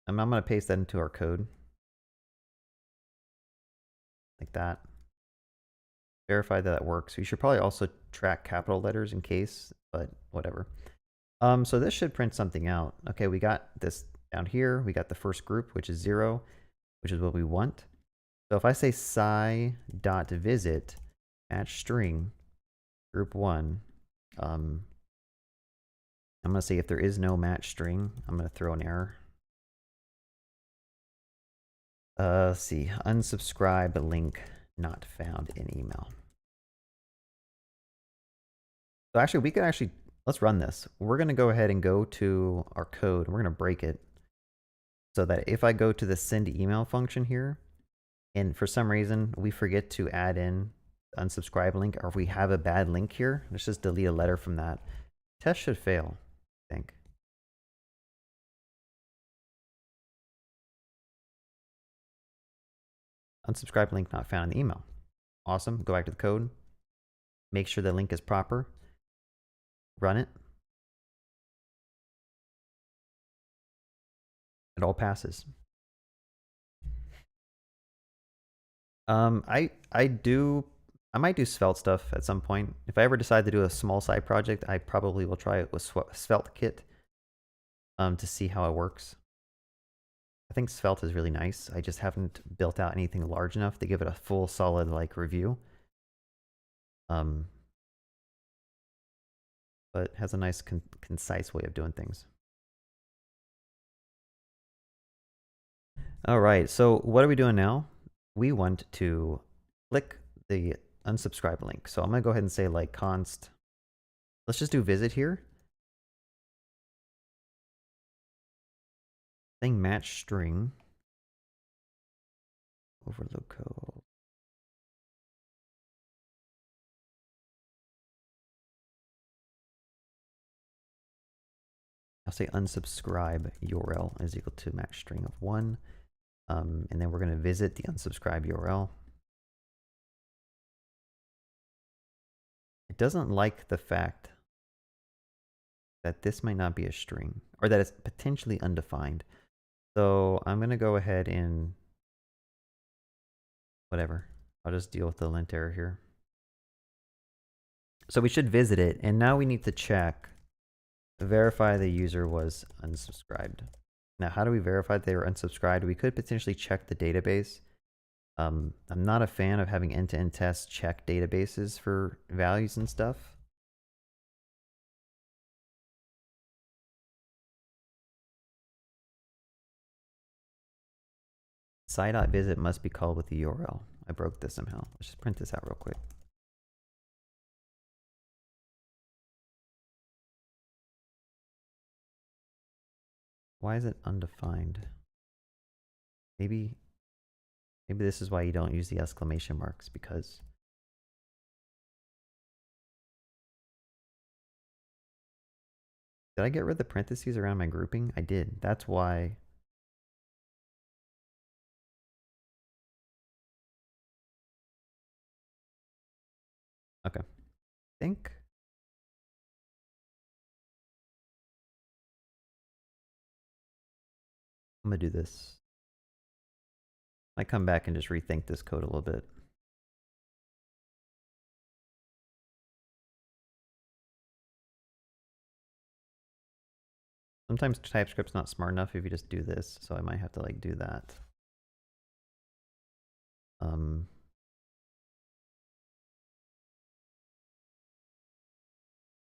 I'm going to paste that into our code. Like that. Verify that it works. You should probably also track capital letters in case, but whatever. So this should print something out. Okay, we got this down here. We got the first group, which is 0. which is what we want. So if I say sci.visit match string group 1, I'm going to say if there is no match string, I'm going to throw an error. Let's see, unsubscribe link not found in email. So actually, we could let's run this. We're going to go ahead and go to our code. We're going to break it so that if I go to the send email function here, and for some reason we forget to add in the unsubscribe link, or if we have a bad link here, let's just delete a letter from that. Test should fail, I think. Unsubscribe link not found in the email. Awesome. Go back to the code. Make sure the link is proper. Run it. It all passes. I might do Svelte stuff at some point. If I ever decide to do a small side project, I probably will try it with Svelte kit to see how it works. I think Svelte is really nice. I just haven't built out anything large enough to give it a full solid like review. But it has a nice concise way of doing things. All right, so what are we doing now? We want to click the unsubscribe link. So I'm gonna go ahead and say like const, let's just do visit here. Thing match string over local. I'll say unsubscribe URL is equal to match string of 1. And then we're going to visit the unsubscribe URL. It doesn't like the fact that this might not be a string, or that it's potentially undefined. So I'm going to go ahead and whatever. I'll just deal with the lint error here. So we should visit it, and now we need to check, verify the user was unsubscribed. Now, how do we verify that they were unsubscribed? We could potentially check the database. I'm not a fan of having end-to-end tests check databases for values and stuff. Sci.visit must be called with the URL. I broke this somehow. Let's just print this out real quick. Why is it undefined? Maybe this is why you don't use the exclamation marks, because did I get rid of the parentheses around my grouping? I did. That's why. Okay. I think I'm gonna do this. I come back and just rethink this code a little bit. Sometimes TypeScript's not smart enough if you just do this, so I might have to like do that.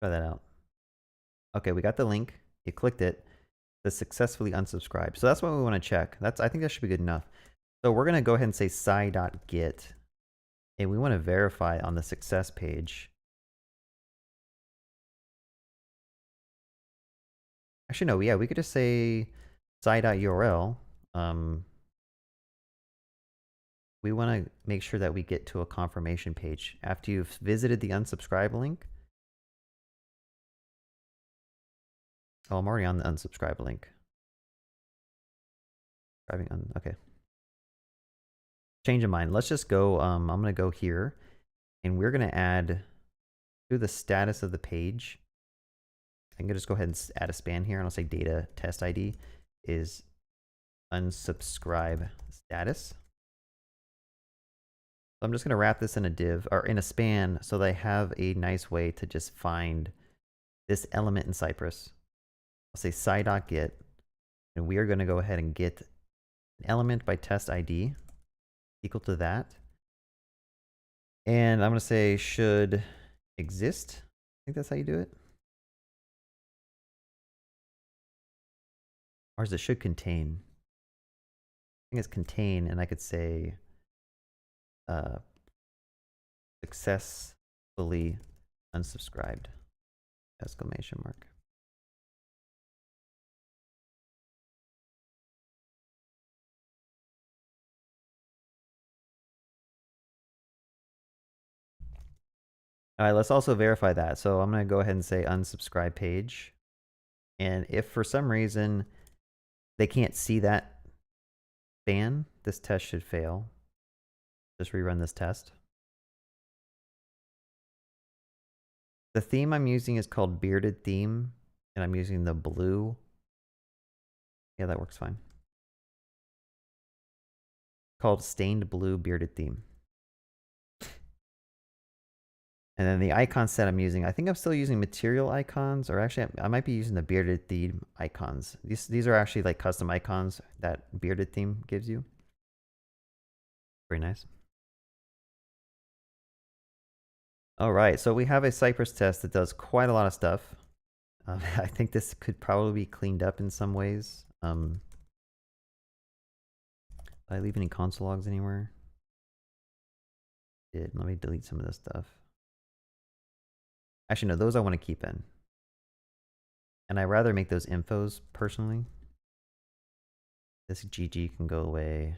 Try that out. Okay, we got the link. You clicked it. It's successfully unsubscribed. So that's what we want to check. I think that should be good enough. So we're going to go ahead and say sci.get, and we want to verify on the success page. Actually, no, yeah, we could just say sci.url. We want to make sure that we get to a confirmation page after you've visited the unsubscribe link. Oh, I'm already on the unsubscribe link. Okay. Change of mind. Let's just go, I'm going to go here, and we're going to add to the status of the page. I'm going to just go ahead and add a span here, and I'll say data test ID is unsubscribe status. So I'm just going to wrap this in a div, or in a span, so that I have a nice way to just find this element in Cypress. I'll say sci.get, and we are going to go ahead and get an element by test ID equal to that. And I'm going to say should exist. I think that's how you do it. Or is it should contain? I think it's contain, and I could say successfully unsubscribed, exclamation mark. All right, let's also verify that. So I'm going to go ahead and say unsubscribe page. And if for some reason they can't see that span, this test should fail. Just rerun this test. The theme I'm using is called Bearded Theme, and I'm using the blue. Yeah, that works fine. Called Stained Blue Bearded Theme. And then the icon set I'm using, I think I'm still using material icons, or actually I might be using the bearded theme icons. These are actually like custom icons that bearded theme gives you. Very nice. All right, so we have a Cypress test that does quite a lot of stuff. I think this could probably be cleaned up in some ways. Did I leave any console logs anywhere? Did. Let me delete some of this stuff. Actually, no, those I want to keep in. And I'd rather make those infos personally. This GG can go away.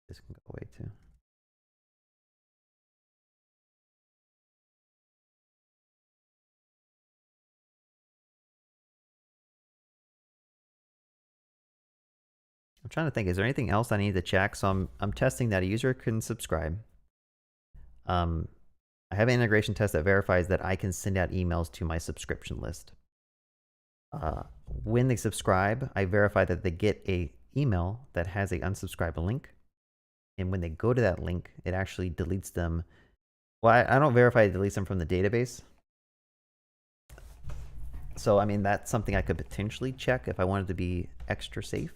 This can go away too. I'm trying to think, is there anything else I need to check? So I'm testing that a user can subscribe. I have an integration test that verifies that I can send out emails to my subscription list. When they subscribe, I verify that they get a email that has a unsubscribe link. And when they go to that link, it actually deletes them. Well, I don't verify it deletes them from the database. So, I mean, that's something I could potentially check if I wanted to be extra safe.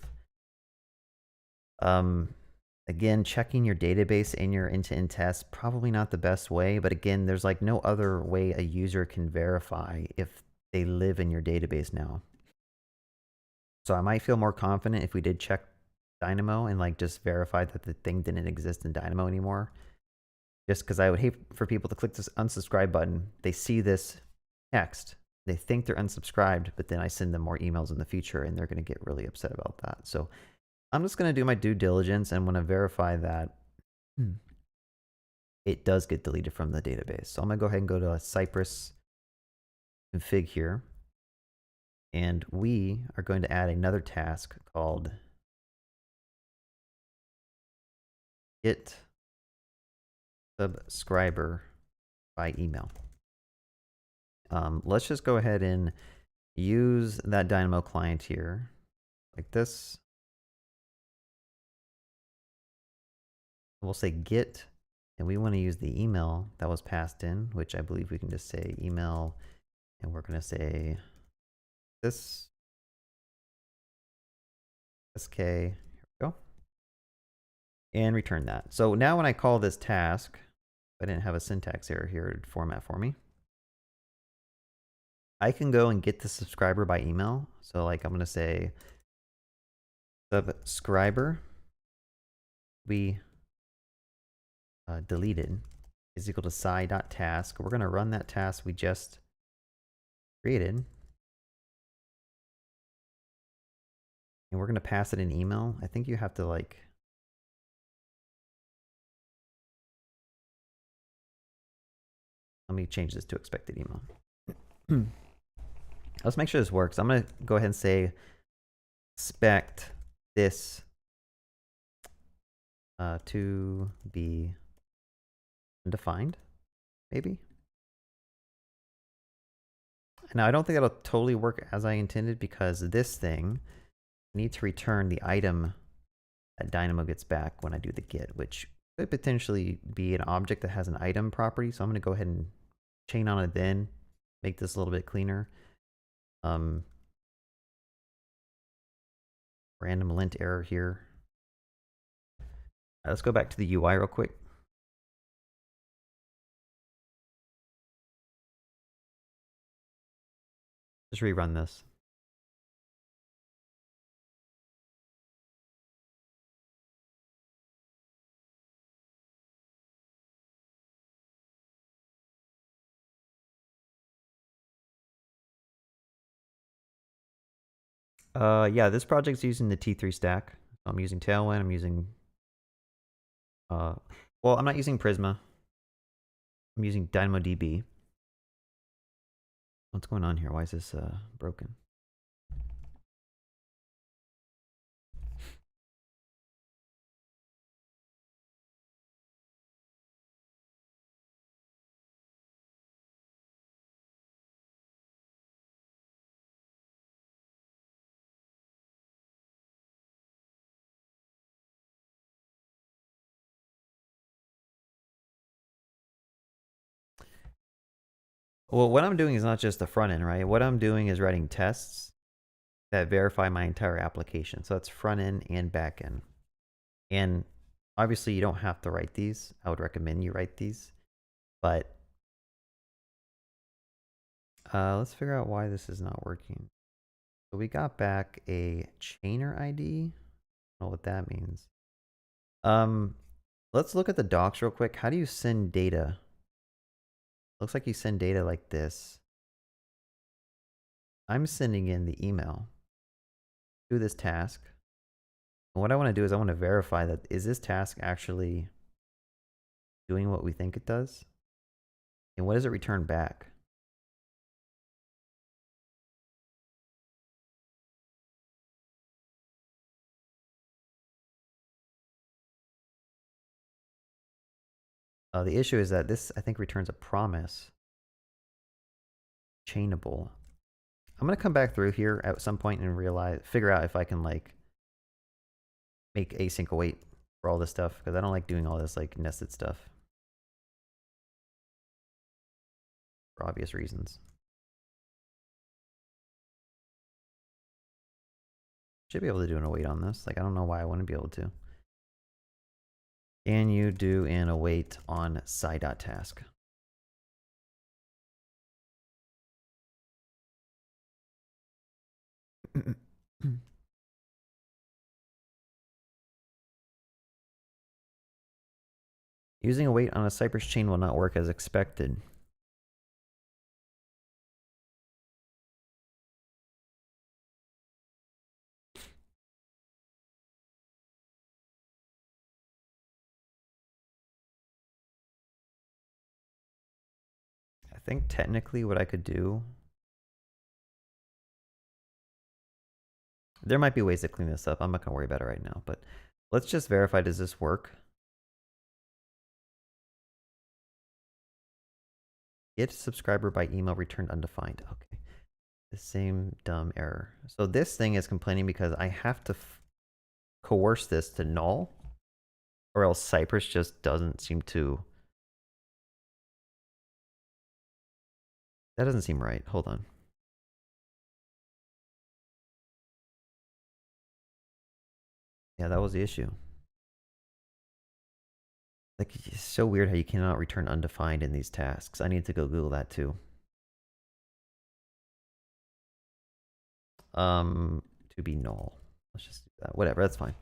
Again, checking your database in your end-to-end test, probably not the best way, but again, there's like no other way a user can verify if they live in your database now. So I might feel more confident if we did check Dynamo and like just verify that the thing didn't exist in Dynamo anymore. Just because I would hate for people to click this unsubscribe button, they see this text, they think they're unsubscribed, but then I send them more emails in the future and they're going to get really upset about that. So I'm just going to do my due diligence and want to verify that it does get deleted from the database. So I'm going to go ahead and go to Cypress config here. And we are going to add another task called get subscriber by email. Let's just go ahead and use that Dynamo client here like this. We'll say get, and we want to use the email that was passed in, which I believe we can just say email, and we're going to say this sk, here we go, and return that. So now when I call this task, I didn't have a syntax error here to format for me, I can go and get the subscriber by email. So like I'm going to say subscriber we deleted is equal to sci.task. We're going to run that task we just created. And we're going to pass it an email. I think you have to like, let me change this to expected email. Let's make sure this works. I'm going to go ahead and say expect this to be undefined, maybe. Now, I don't think that'll totally work as I intended because this thing needs to return the item that Dynamo gets back when I do the get, which could potentially be an object that has an item property. So I'm going to go ahead and chain on it then, make this a little bit cleaner. Random lint error here. Let's go back to the UI real quick. Just rerun this. Yeah, this project's using the T3 stack. I'm using Tailwind. I'm using well, I'm not using Prisma. I'm using DynamoDB. What's going on here? Why is this broken? Well, what I'm doing is not just the front end, right? What I'm doing is writing tests that verify my entire application. So that's front end and back end. And obviously you don't have to write these. I would recommend you write these. But let's figure out why this is not working. So we got back a chainer ID. I don't know what that means. Let's look at the docs real quick. How do you send data? Looks like you send data like this. I'm sending in the email to this task. And what I want to do is I want to verify that is this task actually doing what we think it does? And what does it return back? The issue is that this, I think, returns a promise. Chainable. I'm going to come back through here at some point and figure out if I can like make async await for all this stuff, because I don't like doing all this like nested stuff for obvious reasons. Should be able to do an await on this. Like, I don't know why I wouldn't be able to. Can you do an await on sci.task? Using await on a Cypress chain will not work as expected. I think technically what I could do, there might be ways to clean this up. I'm not going to worry about it right now, but let's just verify, does this work? Get subscriber by email returned undefined. Okay. The same dumb error. So this thing is complaining because I have to coerce this to null, or else Cypress just doesn't seem to. That doesn't seem right. Hold on. Yeah, that was the issue. Like, it's so weird how you cannot return undefined in these tasks. I need to go Google that too. To be null. Let's just do that. Whatever, that's fine.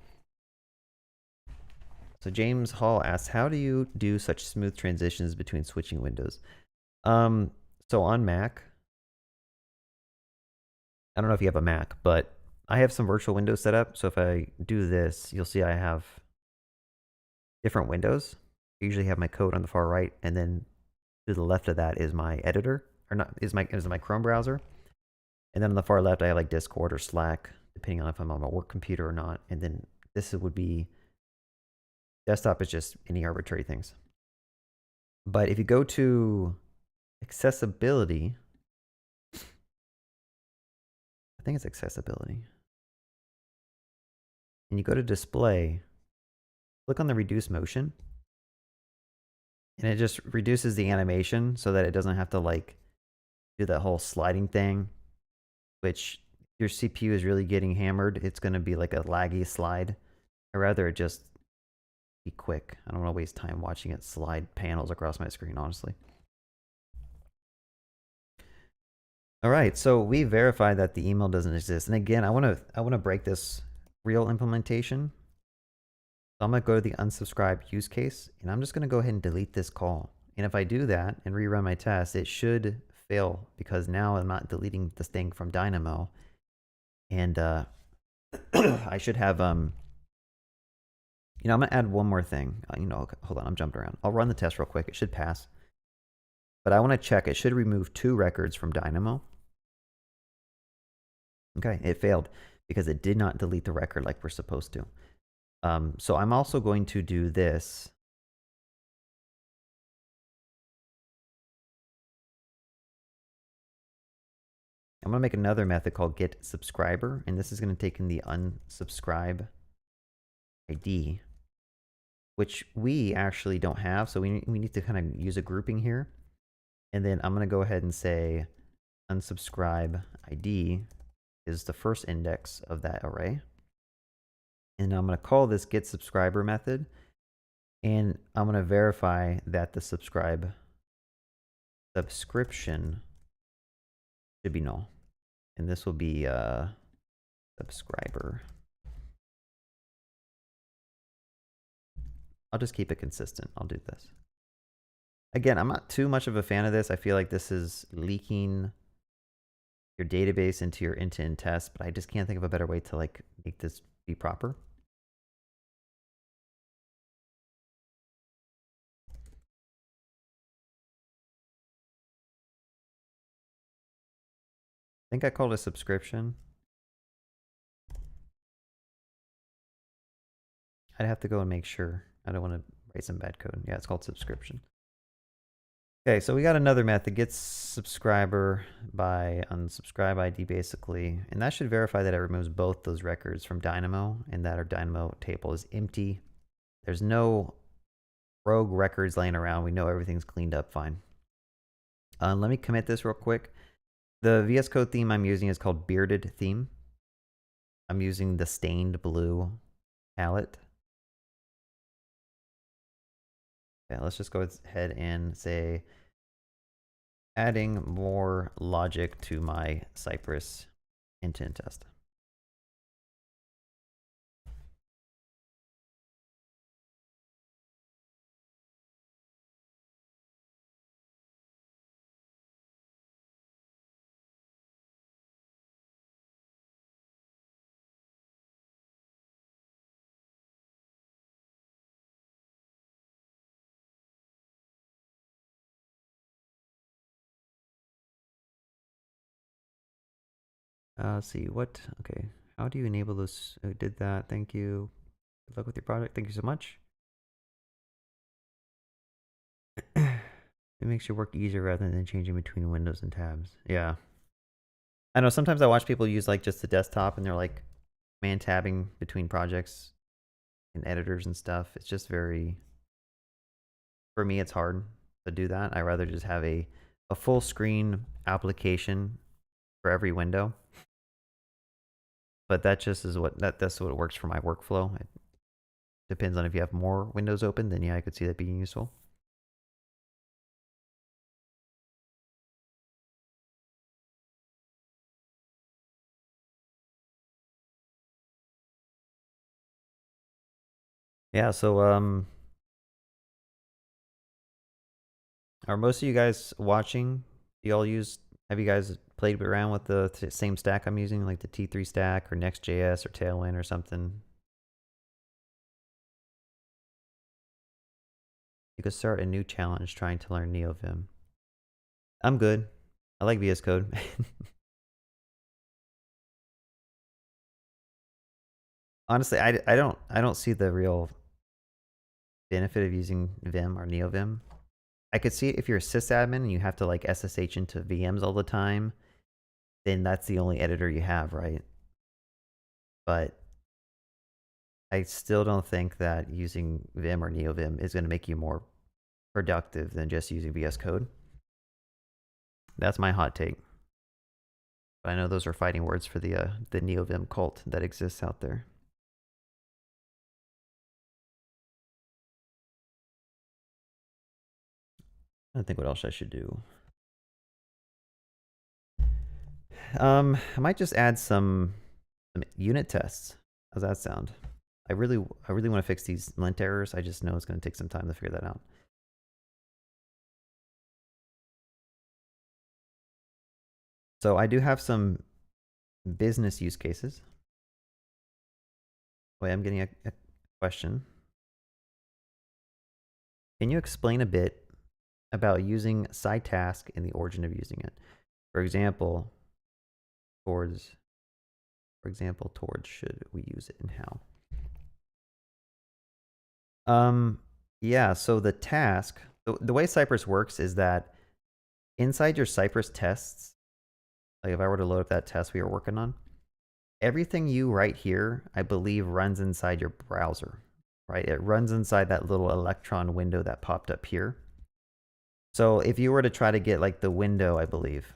So James Hall asks, how do you do such smooth transitions between switching windows? So on Mac, I don't know if you have a Mac, but I have some virtual windows set up. So if I do this, you'll see I have different windows. I usually have my code on the far right, and then to the left of that is my editor, or not, is my Chrome browser. And then on the far left, I have like Discord or Slack, depending on if I'm on my work computer or not. And then this would be, desktop is just any arbitrary things. But if you go to accessibility, I think it's accessibility, and you go to display, click on the reduce motion, and it just reduces the animation so that it doesn't have to like do that whole sliding thing, which your CPU is really getting hammered. It's going to be like a laggy slide. Or rather, it just be quick. I don't want to waste time watching it slide panels across my screen, honestly. All right, so we verified that the email doesn't exist. And again, I want to break this real implementation. So I'm going to go to the unsubscribe use case, and I'm just going to go ahead and delete this call. And if I do that and rerun my test, it should fail because now I'm not deleting this thing from Dynamo. And I should have, I'm going to add one more thing. Hold on, I'm jumping around. I'll run the test real quick. It should pass. But I want to check. It should remove 2 records from Dynamo. Okay, it failed because it did not delete the record like we're supposed to. So I'm also going to do this. I'm going to make another method called getSubscriber, and this is going to take in the unsubscribe ID, which we actually don't have. So we need to kind of use a grouping here. And then I'm going to go ahead and say unsubscribe ID is the first index of that array. And I'm going to call this getSubscriber method. And I'm going to verify that the subscription should be null. And this will be subscriber. I'll just keep it consistent. I'll do this. Again, I'm not too much of a fan of this. I feel like this is leaking your database into your end-to-end test, but I just can't think of a better way to like make this be proper. I think I called it a subscription. I'd have to go and make sure. I don't want to write some bad code. Yeah, it's called subscription. Okay, so we got another method, gets subscriber by unsubscribe ID basically, and that should verify that it removes both those records from Dynamo and that our Dynamo table is empty. There's no rogue records laying around. We know everything's cleaned up fine. Let me commit this real quick. The VS Code theme I'm using is called Bearded Theme. I'm using the stained blue palette. Okay, let's just go ahead and say adding more logic to my Cypress end-to-end test. Let's see what, okay. How do you enable this? Who did that? Thank you. Good luck with your project. Thank you so much. It makes your work easier rather than changing between windows and tabs. Yeah. I know sometimes I watch people use like just the desktop and they're like man tabbing between projects and editors and stuff. It's just very, for me, it's hard to do that. I rather just have a full screen application for every window. But that just is that's what works for my workflow. It depends on if you have more windows open, then yeah, I could see that being useful. Yeah, so are most of you guys watching? Do y'all have you guys played around with the same stack I'm using, like the T3 stack or Next.js or Tailwind or something? You could start a new challenge trying to learn NeoVim. I'm good. I like VS Code. Honestly, I don't see the real benefit of using Vim or NeoVim. I could see it if you're a sysadmin and you have to like SSH into VMs all the time, then that's the only editor you have, right? But I still don't think that using Vim or NeoVim is going to make you more productive than just using VS Code. That's my hot take. But I know those are fighting words for the NeoVim cult that exists out there. I think what else I should do. I might just add some unit tests. How's that sound? I really want to fix these lint errors. I just know it's going to take some time to figure that out. So I do have some business use cases. Wait, I'm getting a question. Can you explain a bit about using side task and the origin of using it? For example, towards should we use it and how? Yeah, so the task, the way Cypress works is that inside your Cypress tests, like if I were to load up that test we were working on, everything you write here, I believe, runs inside your browser, right? It runs inside that little Electron window that popped up here. So if you were to try to get like the window, I believe,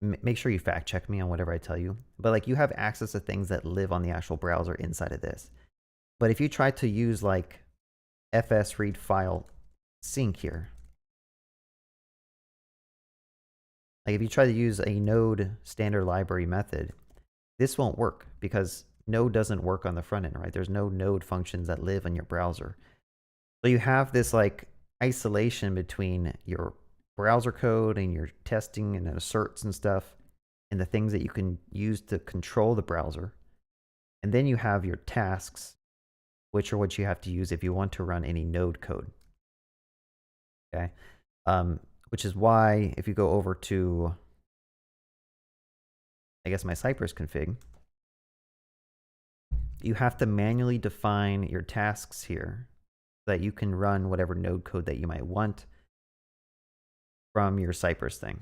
make sure you fact check me on whatever I tell you, but like you have access to things that live on the actual browser inside of this. But if you try to use like fs read file sync here, like if you try to use a node standard library method, this won't work because node doesn't work on the front end, right? There's no node functions that live in your browser. So you have this like isolation between your browser code and your testing and asserts and stuff and the things that you can use to control the browser. And then you have your tasks, which are what you have to use if you want to run any node code. Okay. Which is why if you go over to, I guess, my Cypress config, you have to manually define your tasks here so that you can run whatever node code that you might want from your Cypress thing.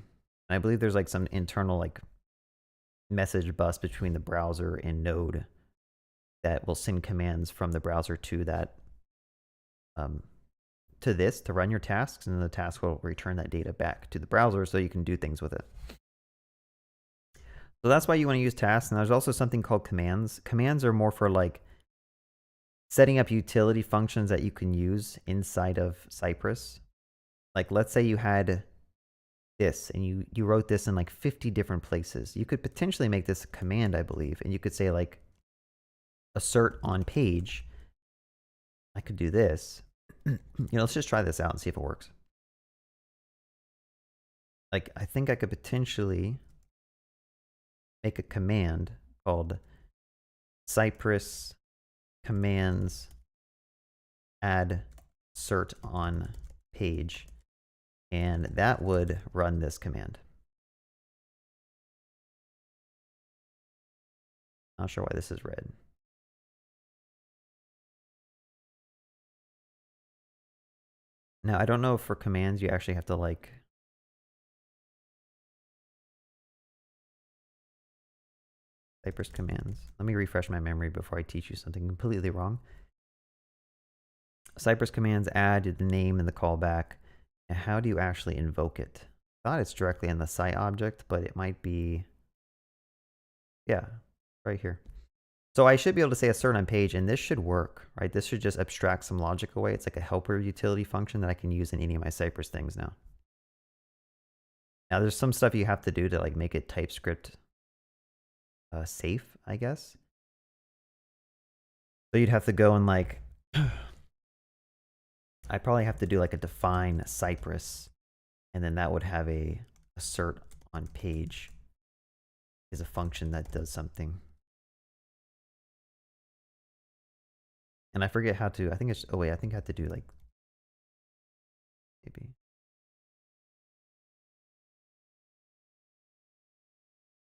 And I believe there's like some internal like message bus between the browser and node that will send commands from the browser to that to this to run your tasks, and then the task will return that data back to the browser so you can do things with it. So that's why you want to use tasks. And there's also something called commands. Commands are more for like setting up utility functions that you can use inside of Cypress. Like let's say you had this and you wrote this in like 50 different places. You could potentially make this a command, I believe, and you could say like assert on page. I could do this. Let's just try this out and see if it works. Like I think I could potentially make a command called Cypress commands add assert on page, and that would run this command. Not sure why this is red. Now, I don't know if for commands you actually have to like Cypress commands. Let me refresh my memory before I teach you something completely wrong. Cypress commands add the name and the callback. And how do you actually invoke it? I thought it's directly in the site object, but it might be, yeah, right here. So I should be able to say assert on page, and this should work, right? This should just abstract some logic away. It's like a helper utility function that I can use in any of my Cypress things now. Now there's some stuff you have to do to like make it TypeScript safe, I guess. So you'd have to go and like, I probably have to do like a define Cypress, and then that would have a assert on page is a function that does something. And I forget how to, I think it's, oh wait, I think I have to do like, maybe.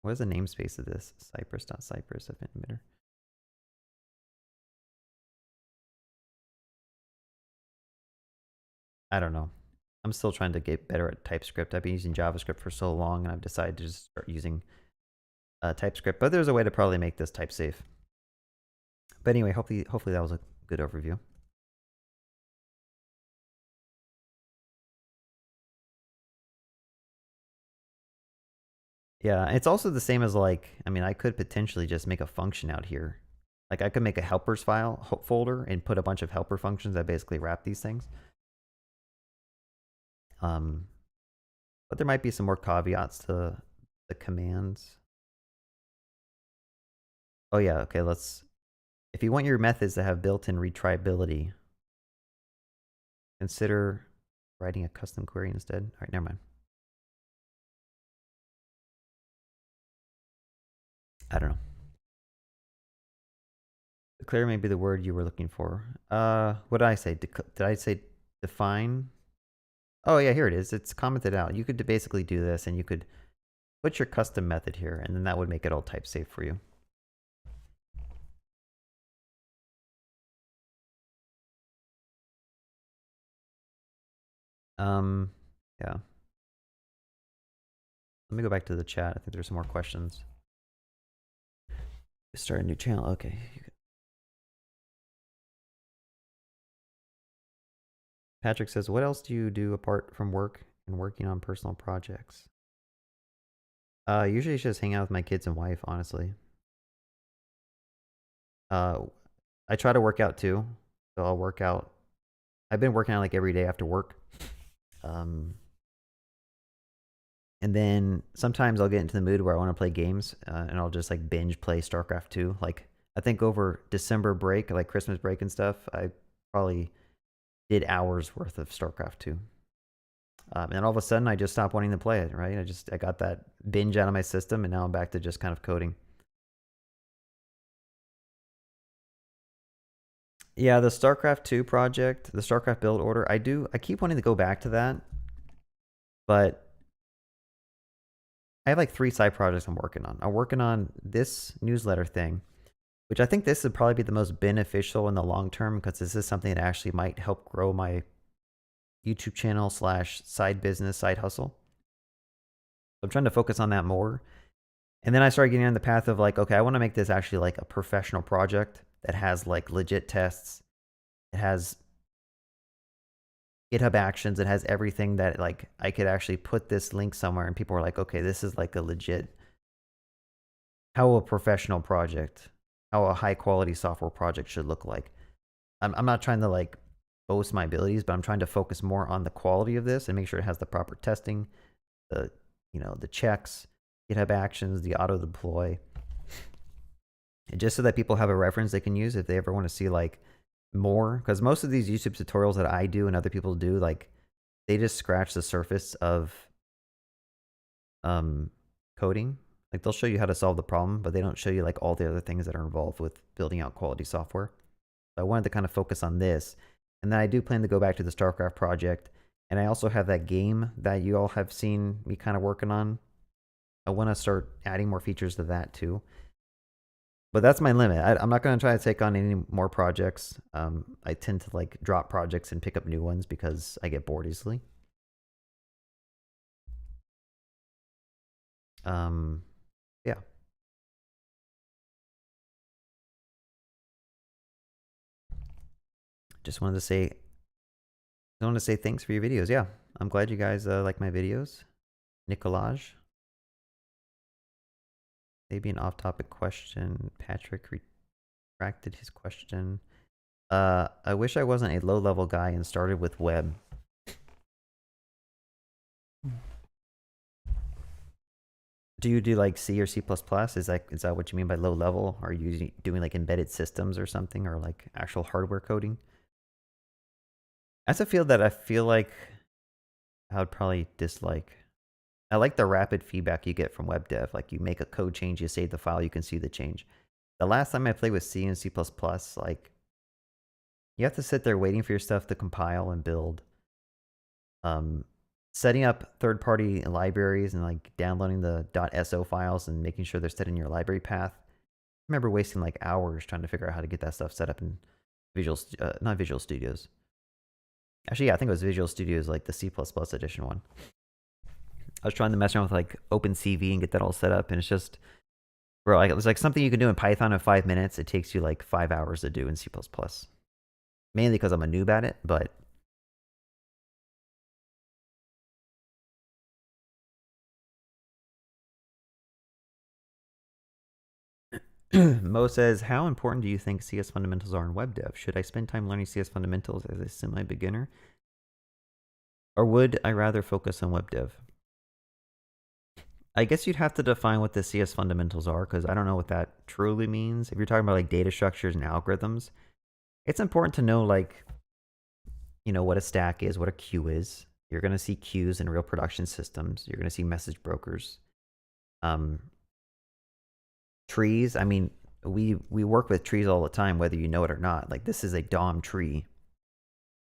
What is the namespace of this? Cypress.cypress event emitter. I don't know. I'm still trying to get better at TypeScript. I've been using JavaScript for so long, and I've decided to just start using TypeScript. But there's a way to probably make this type safe. But anyway, hopefully that was a good overview. Yeah, it's also the same as like, I mean, I could potentially just make a function out here. Like I could make a helpers file folder and put a bunch of helper functions that basically wrap these things. But there might be some more caveats to the commands. Oh yeah, okay, if you want your methods to have built-in retriability, consider writing a custom query instead. All right, never mind. I don't know. Declare may be the word you were looking for. What did I say? Did I say define? Oh yeah, here it is. It's commented out. You could basically do this, and you could put your custom method here, and then that would make it all type safe for you. Yeah. Let me go back to the chat. I think there's some more questions. Start a new channel. Okay. Patrick says, what else do you do apart from work and working on personal projects? Usually just hang out with my kids and wife, honestly. I try to work out too. So I'll work out. I've been working out like every day after work. And then sometimes I'll get into the mood where I want to play games, and I'll just like binge play StarCraft 2. Like I think over December break, like Christmas break and stuff, I probably did hours worth of StarCraft 2. And all of a sudden I just stopped wanting to play it, right? I got that binge out of my system, and now I'm back to just kind of coding. Yeah, the StarCraft 2 project, the StarCraft build order, I keep wanting to go back to that, but I have like 3 side projects I'm working on. I'm working on this newsletter thing, which I think this would probably be the most beneficial in the long term, because this is something that actually might help grow my YouTube channel / side business, side hustle. So I'm trying to focus on that more. And then I started getting on the path of like, okay, I want to make this actually like a professional project that has like legit tests. It has GitHub Actions. It has everything that like I could actually put this link somewhere and people are like, okay, this is like a legit, how a professional project, how a high quality software project should look like. I'm not trying to like boast my abilities, but I'm trying to focus more on the quality of this and make sure it has the proper testing, the checks, GitHub Actions, the auto deploy. And just so that people have a reference they can use if they ever want to see like more, because most of these YouTube tutorials that I do and other people do, like they just scratch the surface of coding. Like they'll show you how to solve the problem, but they don't show you like all the other things that are involved with building out quality software. So I wanted to kind of focus on this. And then I do plan to go back to the StarCraft project. And I also have that game that you all have seen me kind of working on. I want to start adding more features to that too. But that's my limit. I'm not going to try to take on any more projects. I tend to like drop projects and pick up new ones because I get bored easily. Yeah. Just wanted to say, thanks for your videos. Yeah, I'm glad you guys like my videos. Nicolaj. Maybe an off-topic question. Patrick retracted his question. I wish I wasn't a low-level guy and started with web. Do you do like C or C++? Is that what you mean by low level? Are you doing like embedded systems or something, or like actual hardware coding? That's a field that I feel like I would probably dislike. I like the rapid feedback you get from web dev. Like you make a code change, you save the file, you can see the change. The last time I played with C and C++, like you have to sit there waiting for your stuff to compile and build. Setting up third-party libraries and like downloading the .so files and making sure they're set in your library path. I remember wasting like hours trying to figure out how to get that stuff set up in not Visual Studios. Actually, yeah, I think it was Visual Studios, like the C++ edition one. I was trying to mess around with like OpenCV and get that all set up, and it's just, bro, like, it was like something you can do in Python in 5 minutes. It takes you like 5 hours to do in C++. Mainly because I'm a noob at it, but Mo says, how important do you think CS fundamentals are in web dev? Should I spend time learning CS fundamentals as a semi-beginner? Or would I rather focus on web dev? I guess you'd have to define what the CS fundamentals are, because I don't know what that truly means. If you're talking about like data structures and algorithms, it's important to know like, you know, what a stack is, what a queue is. You're going to see queues in real production systems. You're going to see message brokers. Trees, I mean, we work with trees all the time, whether you know it or not. Like this is a DOM tree.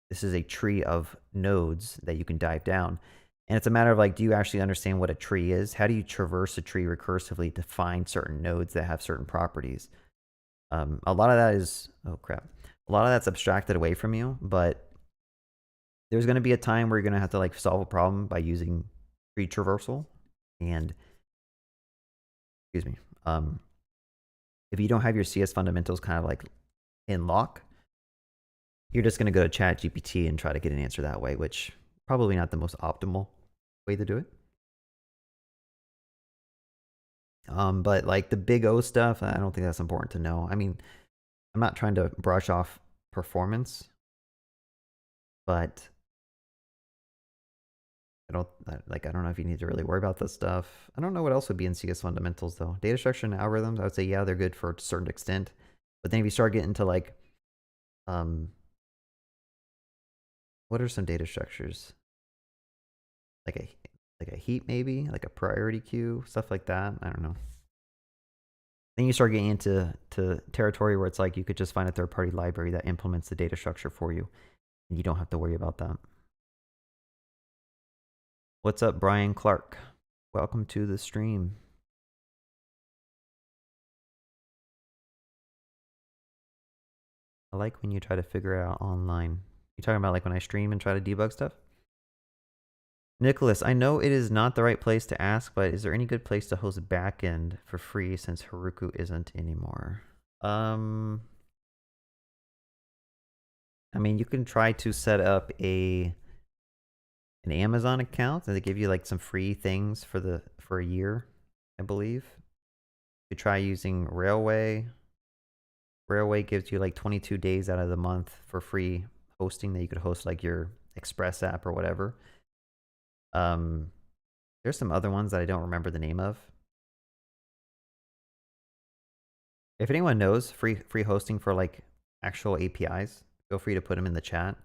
This is a tree of nodes that you can dive down. And it's a matter of like, do you actually understand what a tree is? How do you traverse a tree recursively to find certain nodes that have certain properties? A lot of that is, oh crap. A lot of that's abstracted away from you, but there's going to be a time where you're going to have to like solve a problem by using tree traversal. And, excuse me, if you don't have your CS fundamentals kind of like in lock, you're just going to go to ChatGPT and try to get an answer that way, which probably not the most optimal way to do it. But like the big O stuff, I don't think that's important to know. I mean, I'm not trying to brush off performance, but I don't know if you need to really worry about this stuff. I don't know what else would be in CS fundamentals though. Data structure and algorithms, I would say, yeah, they're good for a certain extent. But then if you start getting to like, what are some data structures? Like a heap maybe, like a priority queue, stuff like that. I don't know. Then you start getting into territory where it's like you could just find a third-party library that implements the data structure for you, and you don't have to worry about that. What's up, Brian Clark? Welcome to the stream. I like when you try to figure it out online. You talking about like when I stream and try to debug stuff? Nicholas, I know it is not the right place to ask, but is there any good place to host backend for free since Heroku isn't anymore? I mean, you can try to set up an Amazon account, and they give you like some free things for a year, I believe. You try using Railway. Railway gives you like 22 days out of the month for free hosting that you could host like your Express app or whatever. There's some other ones that I don't remember the name of. If anyone knows free hosting for like actual APIs, feel free to put them in the chat.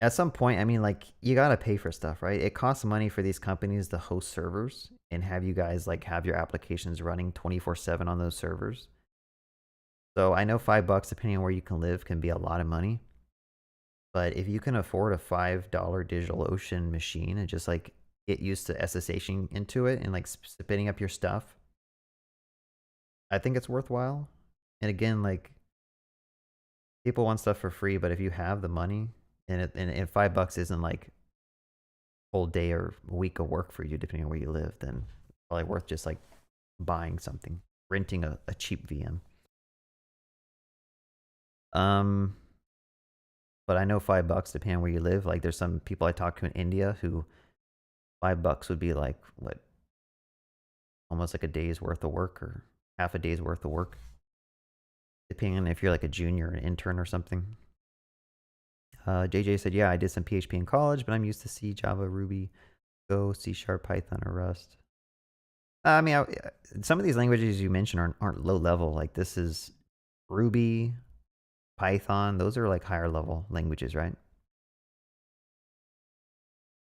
At some point, I mean, like, you gotta pay for stuff, right? It costs money for these companies to host servers and have you guys like have your applications running 24/7 on those servers. So I know $5, depending on where you can live, can be a lot of money. But if you can afford a $5 DigitalOcean machine and just like get used to SSHing into it and like spinning up your stuff, I think it's worthwhile. And again, like, people want stuff for free, but if you have the money and $5 isn't like whole day or week of work for you, depending on where you live, then it's probably worth just like buying something, renting a cheap VM. But I know $5, depending on where you live. Like there's some people I talk to in India who $5 would be like what, almost like a day's worth of work or half a day's worth of work, depending on if you're like a junior or an intern or something. JJ said, yeah, I did some PHP in college, but I'm used to C, Java, Ruby, Go, C#, Python, or Rust. I mean, some of these languages you mentioned aren't low level. Like this is Ruby, Python. Those are like higher level languages, right?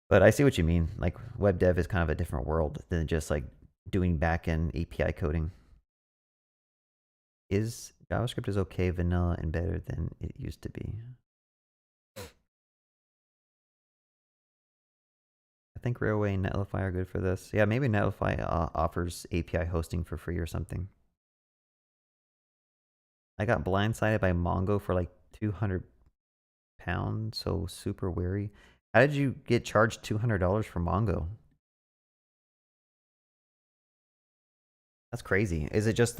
But I see what you mean. Like web dev is kind of a different world than just like doing backend API coding. Is JavaScript is okay, vanilla, and better than it used to be? I think Railway and Netlify are good for this. Yeah, maybe Netlify offers API hosting for free or something. I got blindsided by Mongo for like 200 pounds, so super wary. How did you get charged $200 for Mongo? That's crazy. Is it just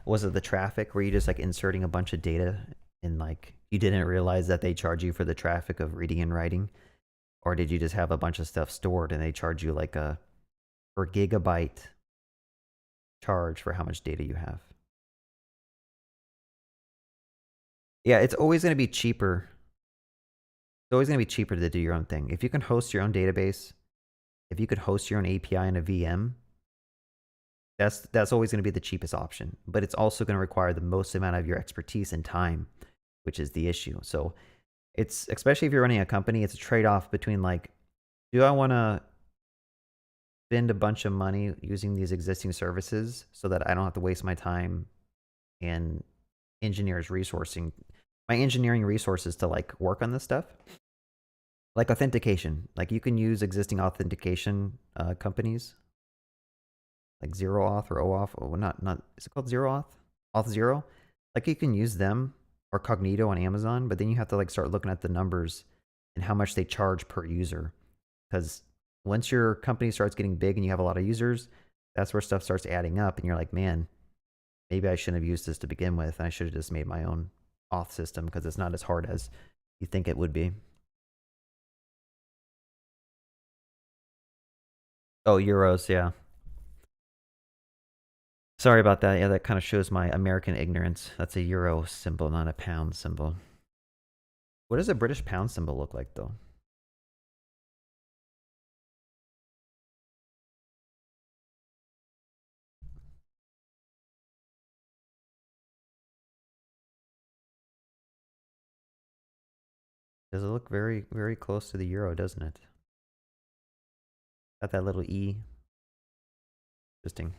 was it the traffic? Were you just like inserting a bunch of data and like you didn't realize that they charge you for the traffic of reading and writing? Or did you just have a bunch of stuff stored and they charge you like a per gigabyte charge for how much data you have? Yeah, it's always going to be cheaper. always going to be cheaper to do your own thing. If you can host your own database, if you could host your own API in a VM, that's always going to be the cheapest option. But it's also going to require the most amount of your expertise and time, which is the issue. So it's, especially if you're running a company, it's a trade-off between like, do I want to spend a bunch of money using these existing services so that I don't have to waste my time and my engineering resources to like work on this stuff? Like authentication. Like you can use existing authentication companies like Zero Auth or OAuth. Oh, not, is it called Zero Auth? Auth0? Like you can use them or Cognito on Amazon, but then you have to like start looking at the numbers and how much they charge per user. Because once your company starts getting big and you have a lot of users, that's where stuff starts adding up and you're like, man, maybe I shouldn't have used this to begin with. And I should have just made my own auth system because it's not as hard as you think it would be. Oh, euros, yeah. Sorry about that. Yeah, that kind of shows my American ignorance. That's a euro symbol, not a pound symbol. What does a British pound symbol look like, though? Does it look very, very close to the euro, doesn't it? Got that little E. Interesting.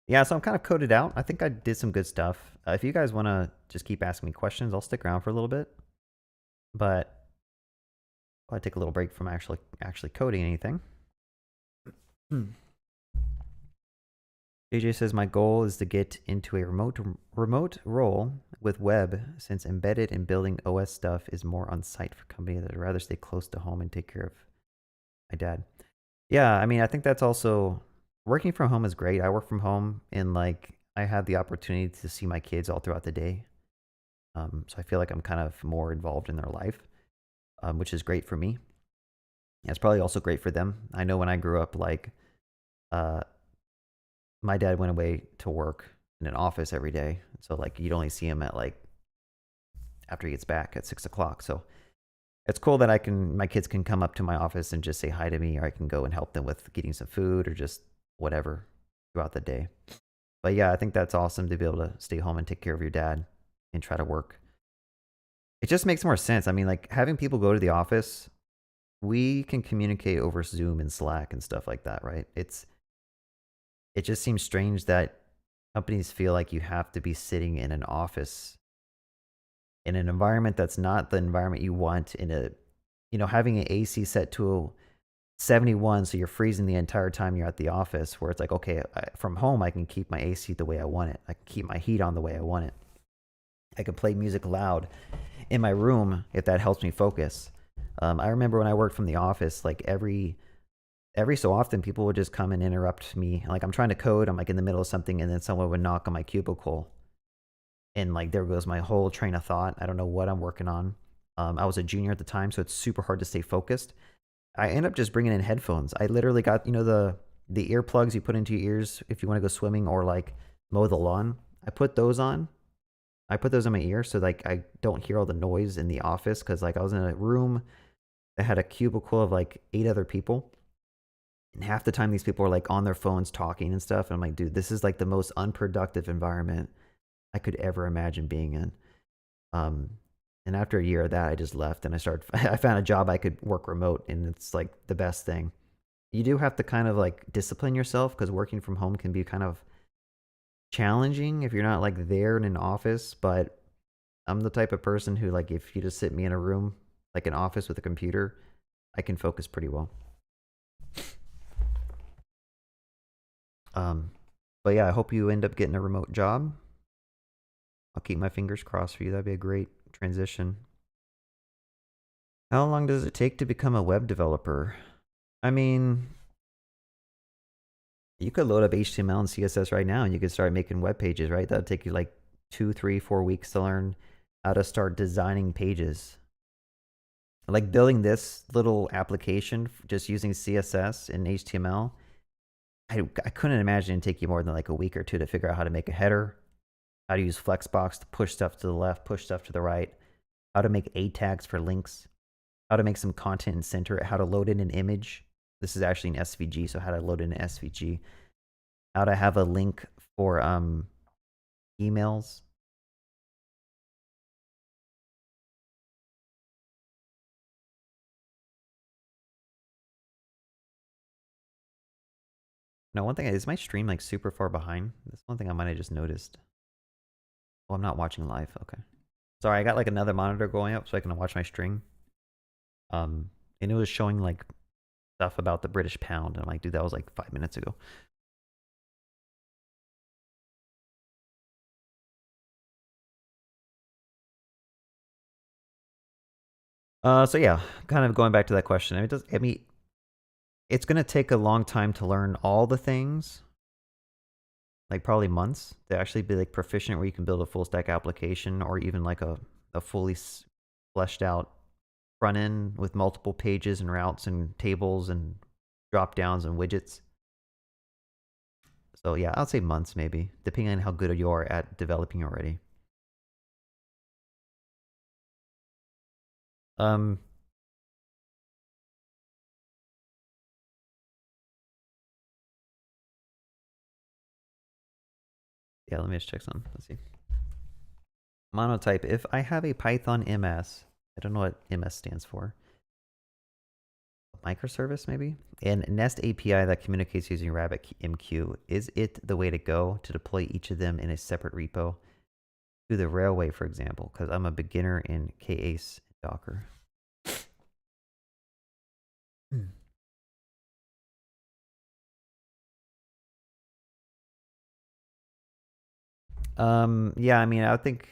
Yeah, so I'm kind of coded out. I think I did some good stuff. If you guys want to just keep asking me questions, I'll stick around for a little bit. But I'll take a little break from actually coding anything. JJ says, my goal is to get into a remote role with web, since embedded and building OS stuff is more on site for companies that would rather stay close to home and take care of my dad. Yeah, I mean, I think that's also, working from home is great. I work from home and like I have the opportunity to see my kids all throughout the day. So I feel like I'm kind of more involved in their life, which is great for me. It's probably also great for them. I know when I grew up, like, my dad went away to work in an office every day. So like you'd only see him at like after he gets back at 6 o'clock. So it's cool that my kids can come up to my office and just say hi to me, or I can go and help them with getting some food or just whatever throughout the day. But yeah, I think that's awesome to be able to stay home and take care of your dad and try to work. It just makes more sense. I mean, like having people go to the office, we can communicate over Zoom and Slack and stuff like that, right? It just seems strange that companies feel like you have to be sitting in an office in an environment that's not the environment you want, in a, having an AC set to 71 so you're freezing the entire time you're at the office, where it's like, okay, from home I can keep my AC the way I want it. I can keep my heat on the way I want it. I can play music loud in my room if that helps me focus. I remember when I worked from the office, like every so often people would just come and interrupt me. Like I'm trying to code, I'm like in the middle of something, and then someone would knock on my cubicle. And like there goes my whole train of thought. I don't know what I'm working on. I was a junior at the time, so it's super hard to stay focused. I end up just bringing in headphones. I literally got, the earplugs you put into your ears if you want to go swimming or like mow the lawn. I put those on. I put those in my ear so like I don't hear all the noise in the office, because like I was in a room that had a cubicle of like 8 other people. And half the time these people are like on their phones talking and stuff. And I'm like, dude, this is like the most unproductive environment I could ever imagine being in. And after a year of that, I just left and I found a job I could work remote, and it's like the best thing. You do have to kind of like discipline yourself, because working from home can be kind of challenging if you're not like there in an office. But I'm the type of person who, like, if you just sit me in a room, like an office with a computer, I can focus pretty well. But yeah, I hope you end up getting a remote job. I'll keep my fingers crossed for you. That'd be a great transition. How long does it take to become a web developer? I mean, you could load up HTML and CSS right now and you could start making web pages, right? That'll take you like 2, 3, 4 weeks to learn how to start designing pages. Like building this little application just using CSS and HTML I couldn't imagine it take you more than like a week or two to figure out how to make a header, how to use Flexbox to push stuff to the left, push stuff to the right, how to make A tags for links, how to make some content and center it, how to load in an image. This is actually an SVG, so how to load in an SVG, how to have a link for emails. Now, one thing is my stream like super far behind. That's one thing I might have just noticed. Oh, I'm not watching live. Okay. Sorry, I got like another monitor going up so I can watch my stream. And it was showing like stuff about the British pound. And I'm like, dude, that was like 5 minutes ago. So yeah, kind of going back to that question. I mean, it's gonna take a long time to learn all the things. Like probably months to actually be like proficient where you can build a full stack application or even like a fully fleshed out front end with multiple pages and routes and tables and drop downs and widgets. So yeah, I'll say months maybe, depending on how good you are at developing already. Yeah, let me just check some. Let's see. Monotype. If I have a Python MS, I don't know what MS stands for. Microservice maybe? And Nest API that communicates using RabbitMQ, is it the way to go to deploy each of them in a separate repo? Do the Railway, for example, because I'm a beginner in KACE Docker. Yeah, I mean, I would think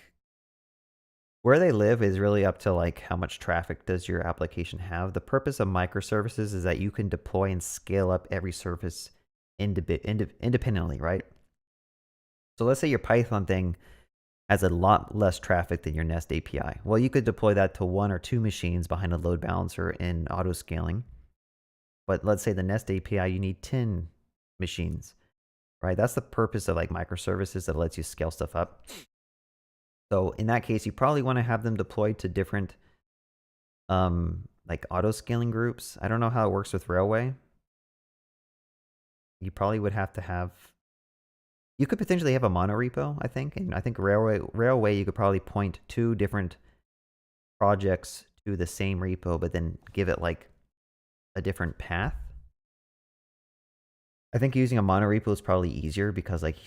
where they live is really up to like how much traffic does your application have. The purpose of microservices is that you can deploy and scale up every service independently, right? So let's say your Python thing has a lot less traffic than your Nest API. Well, you could deploy that to 1 or 2 machines behind a load balancer in auto scaling. But let's say the Nest API, you need 10 machines, right? That's the purpose of like microservices that lets you scale stuff up. So in that case, you probably want to have them deployed to different like auto scaling groups. I don't know how it works with Railway. You probably would have to have, you could potentially have a monorepo, I think. And I think Railway, you could probably point 2 different projects to the same repo, but then give it like a different path. I think using a monorepo is probably easier because like,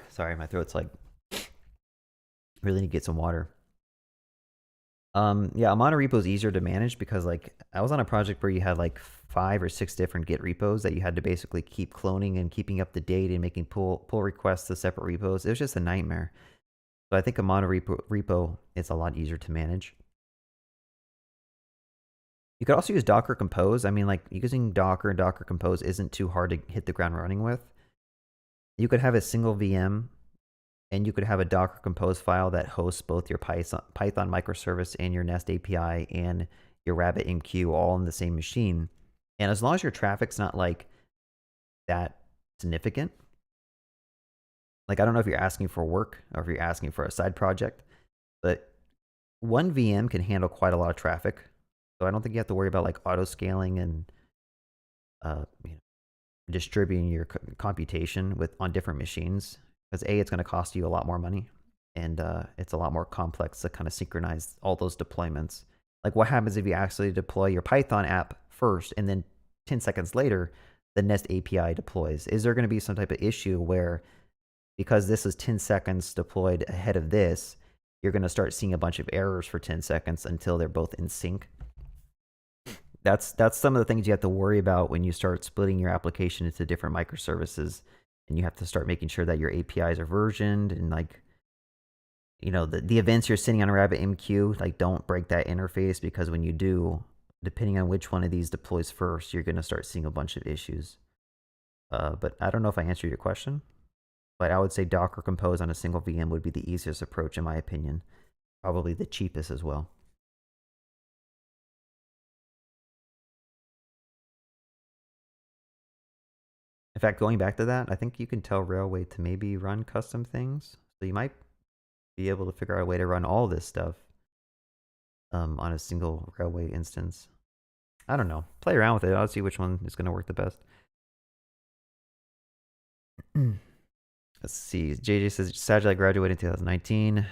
sorry, my throat's like, really need to get some water. Yeah, a monorepo is easier to manage because like I was on a project where you had like 5 or 6 different Git repos that you had to basically keep cloning and keeping up to date and making pull requests to separate repos. It was just a nightmare. So I think a monorepo is a lot easier to manage. You could also use Docker Compose. I mean, like using Docker and Docker Compose isn't too hard to hit the ground running with. You could have a single VM and you could have a Docker Compose file that hosts both your Python microservice and your Nest API and your RabbitMQ all in the same machine. And as long as your traffic's not like that significant, like I don't know if you're asking for work or if you're asking for a side project, but one VM can handle quite a lot of traffic. So I don't think you have to worry about like auto scaling and you know, distributing your computation on different machines. Because A, it's going to cost you a lot more money, and it's a lot more complex to kind of synchronize all those deployments. Like what happens if you actually deploy your Python app first, and then 10 seconds later, the Nest API deploys? Is there going to be some type of issue where, because this is 10 seconds deployed ahead of this, you're going to start seeing a bunch of errors for 10 seconds until they're both in sync? That's some of the things you have to worry about when you start splitting your application into different microservices, and you have to start making sure that your APIs are versioned and like, you know, the events you're sending on RabbitMQ, like don't break that interface, because when you do, depending on which one of these deploys first, you're going to start seeing a bunch of issues. But I don't know if I answered your question, but I would say Docker Compose on a single VM would be the easiest approach in my opinion. Probably the cheapest as well. fact, going back to that, I think you can tell Railway to maybe run custom things. So you might be able to figure out a way to run all this stuff on a single Railway instance. I don't know. Play around with it. I'll see which one is going to work the best. Let's see. JJ says, sadly, I graduated in 2019,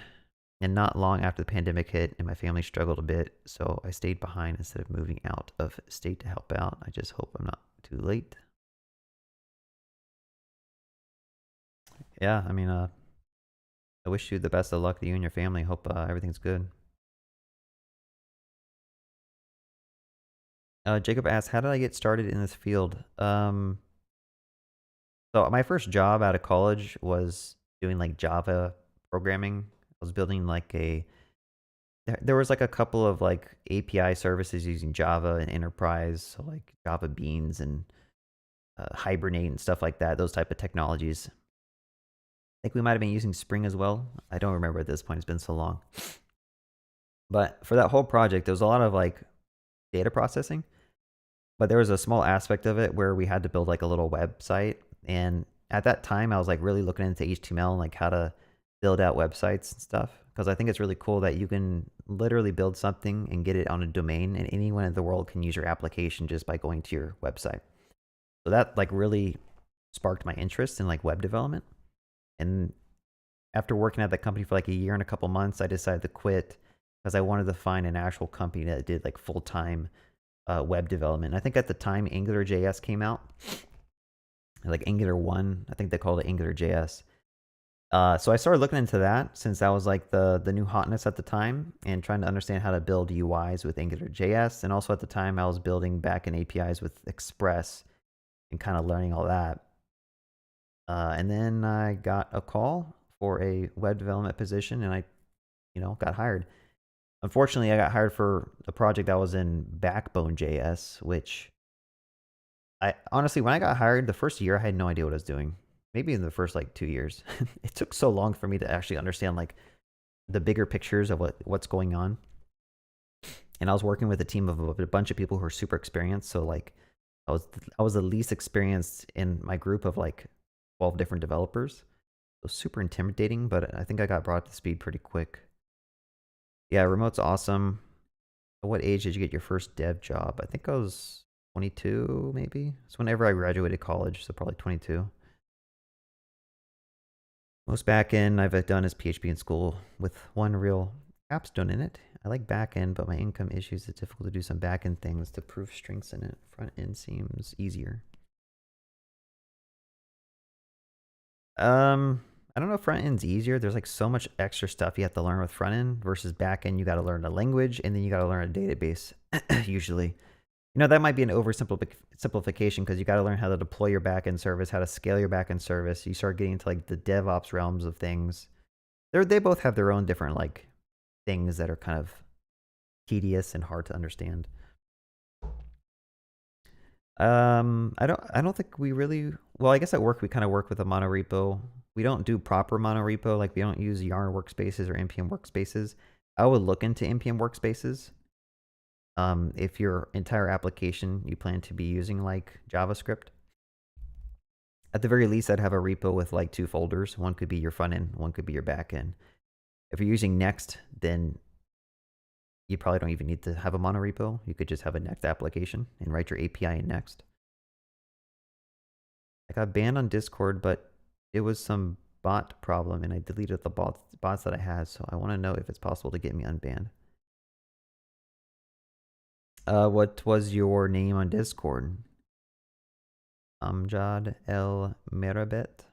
and not long after the pandemic hit, and my family struggled a bit, so I stayed behind instead of moving out of state to help out. I just hope I'm not too late. Yeah, I mean, I wish you the best of luck to you and your family. Hope everything's good. Jacob asks, how did I get started in this field? So my first job out of college was doing like Java programming. I was building like there was like a couple of like API services using Java and Enterprise, so like Java Beans and Hibernate and stuff like that, those type of technologies. I think we might have been using Spring as well. I don't remember at this point. It's been so long. But for that whole project, there was a lot of like data processing. But there was a small aspect of it where we had to build like a little website. And at that time, I was like really looking into HTML and like how to build out websites and stuff. Because I think it's really cool that you can literally build something and get it on a domain, and anyone in the world can use your application just by going to your website. So that like really sparked my interest in like web development. And after working at that company for like a year and a couple months, I decided to quit because I wanted to find an actual company that did like full-time web development. I think at the time AngularJS came out, like Angular 1. I think they called it AngularJS. So I started looking into that since that was like the new hotness at the time, and trying to understand how to build UIs with AngularJS. And also at the time I was building backend APIs with Express and kind of learning all that. And then I got a call for a web development position, and I, got hired. Unfortunately, I got hired for a project that was in Backbone.js, which I honestly, when I got hired, the first year I had no idea what I was doing. Maybe in the first like 2 years. It took so long for me to actually understand like the bigger pictures of what's going on. And I was working with a team of a bunch of people who are super experienced. So like I was the least experienced in my group of like 12 different developers. It was super intimidating, but I think I got brought up to speed pretty quick. Yeah, remote's awesome. At what age did you get your first dev job? I think I was 22, maybe. It's whenever I graduated college, so probably 22. Most backend I've done is PHP in school with one real capstone in it. I like backend, but my income issues, it's difficult to do some backend things to prove strengths in it. Front end seems easier. I don't know if front end's easier. There's like so much extra stuff you have to learn with front end versus back end. You got to learn a language, and then you got to learn a database usually. That might be an oversimplification because you got to learn how to deploy your backend service, how to scale your backend service. You start getting into like the DevOps realms of things. They both have their own different like things that are kind of tedious and hard to understand. I don't think we really. Well, I guess at work we kind of work with a monorepo. We don't do proper monorepo. Like we don't use Yarn workspaces or npm workspaces. I would look into npm workspaces. If your entire application you plan to be using like JavaScript. At the very least, I'd have a repo with like 2 folders. One could be your front end, one could be your back end. If you're using Next, then you probably don't even need to have a monorepo. You could just have a Next application and write your API in Next. I got banned on Discord, but it was some bot problem, and I deleted the bots that I had, so I want to know if it's possible to get me unbanned. What was your name on Discord? Amjad El Merabet.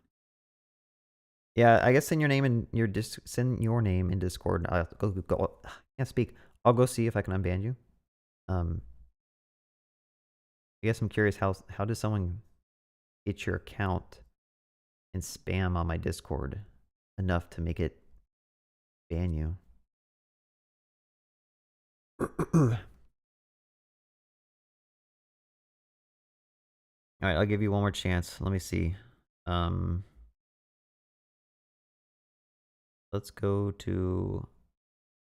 Yeah, I guess send your name in Discord. I can't speak. I'll go see if I can unban you. I guess I'm curious how does someone get your account and spam on my Discord enough to make it ban you? All right, I'll give you one more chance. Let me see. Let's go to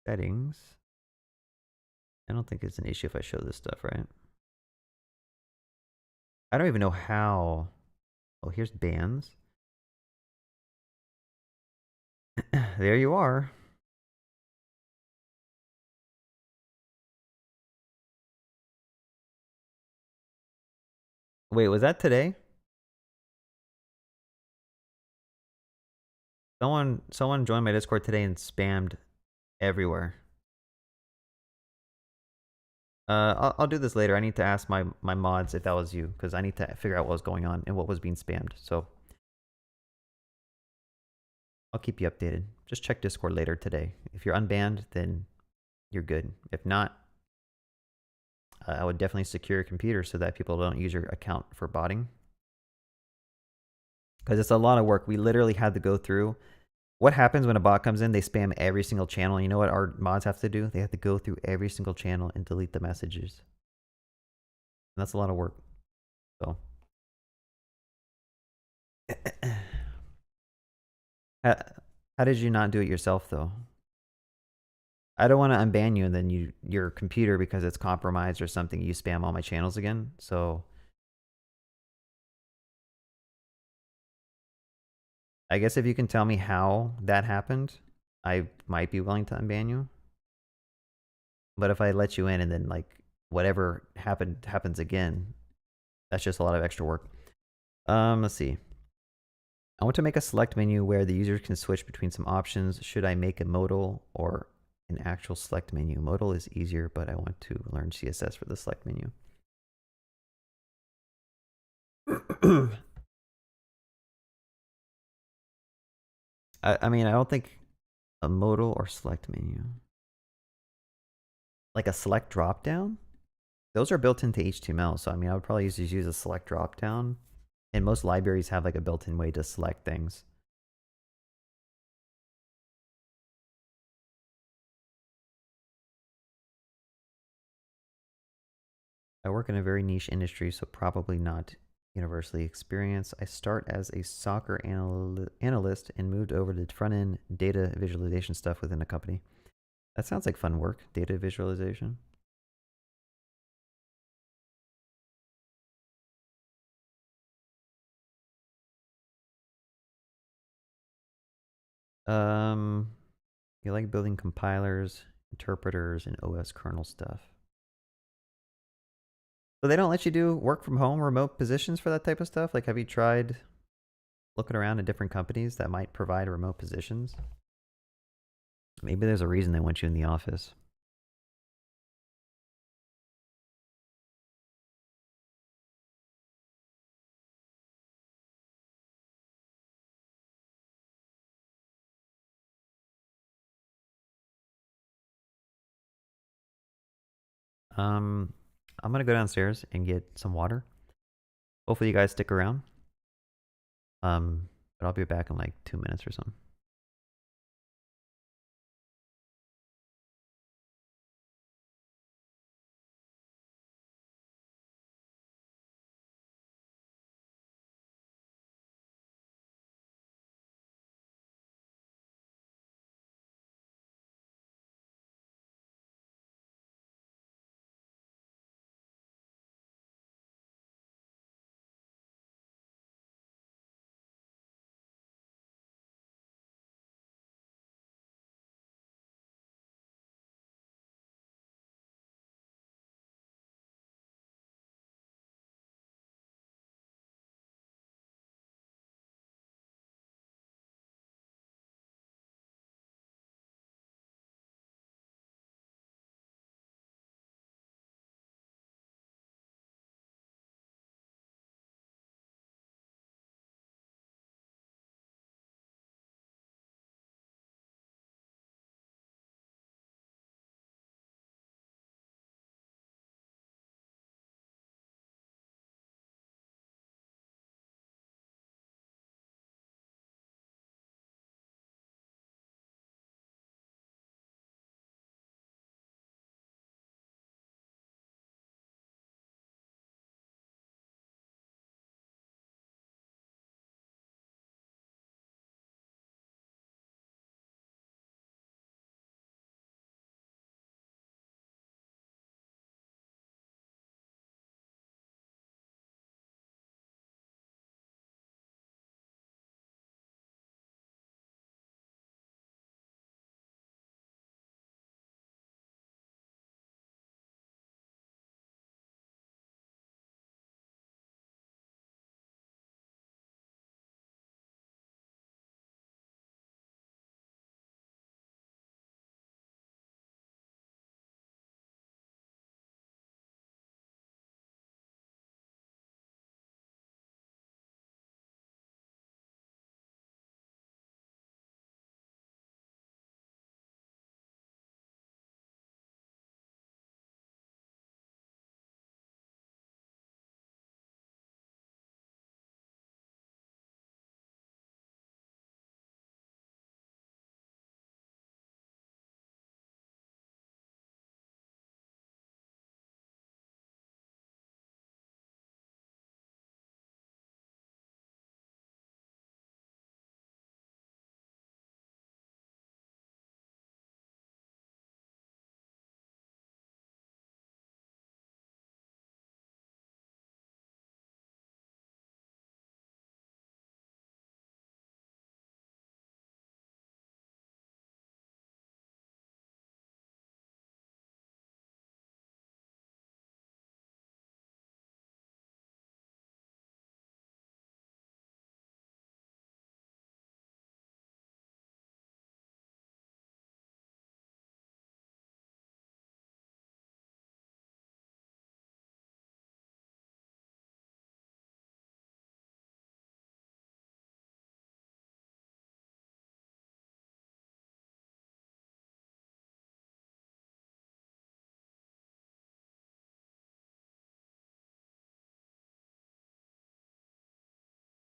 settings. I don't think it's an issue if I show this stuff, right? I don't even know how Oh, here's bands. There you are. Wait, was that today? Someone joined my Discord today and spammed everywhere. I'll do this later. I need to ask my mods if that was you, because I need to figure out what was going on and what was being spammed. So I'll keep you updated. Just check Discord later today. If you're unbanned, then you're good. If not, I would definitely secure your computer so that people don't use your account for botting. Because it's a lot of work. We literally had to go through. What happens when a bot comes in? They spam every single channel. You know what our mods have to do? They have to go through every single channel and delete the messages. And that's a lot of work. So. How did you not do it yourself, though? I don't want to unban you and then your computer, because it's compromised or something, you spam all my channels again. So I guess if you can tell me how that happened, I might be willing to unban you. But if I let you in and then like whatever happens again, that's just a lot of extra work. Let's see. I want to make a select menu where the user can switch between some options. Should I make a modal or an actual select menu? Modal is easier, but I want to learn CSS for the select menu. I mean, I don't think a modal or select menu. Like a select drop down? Those are built into HTML, so I mean, I would probably just use a select drop down. And most libraries have like a built-in way to select things. I work in a very niche industry, so probably not universally experienced. I start as a soccer analyst and moved over to front-end data visualization stuff within a company. That sounds like fun work, data visualization. You like building compilers, interpreters, and OS kernel stuff. So they don't let you do work from home, remote positions for that type of stuff? Like, have you tried looking around at different companies that might provide remote positions? Maybe there's a reason they want you in the office. I'm gonna go downstairs and get some water. Hopefully you guys stick around. But I'll be back in like 2 minutes or something.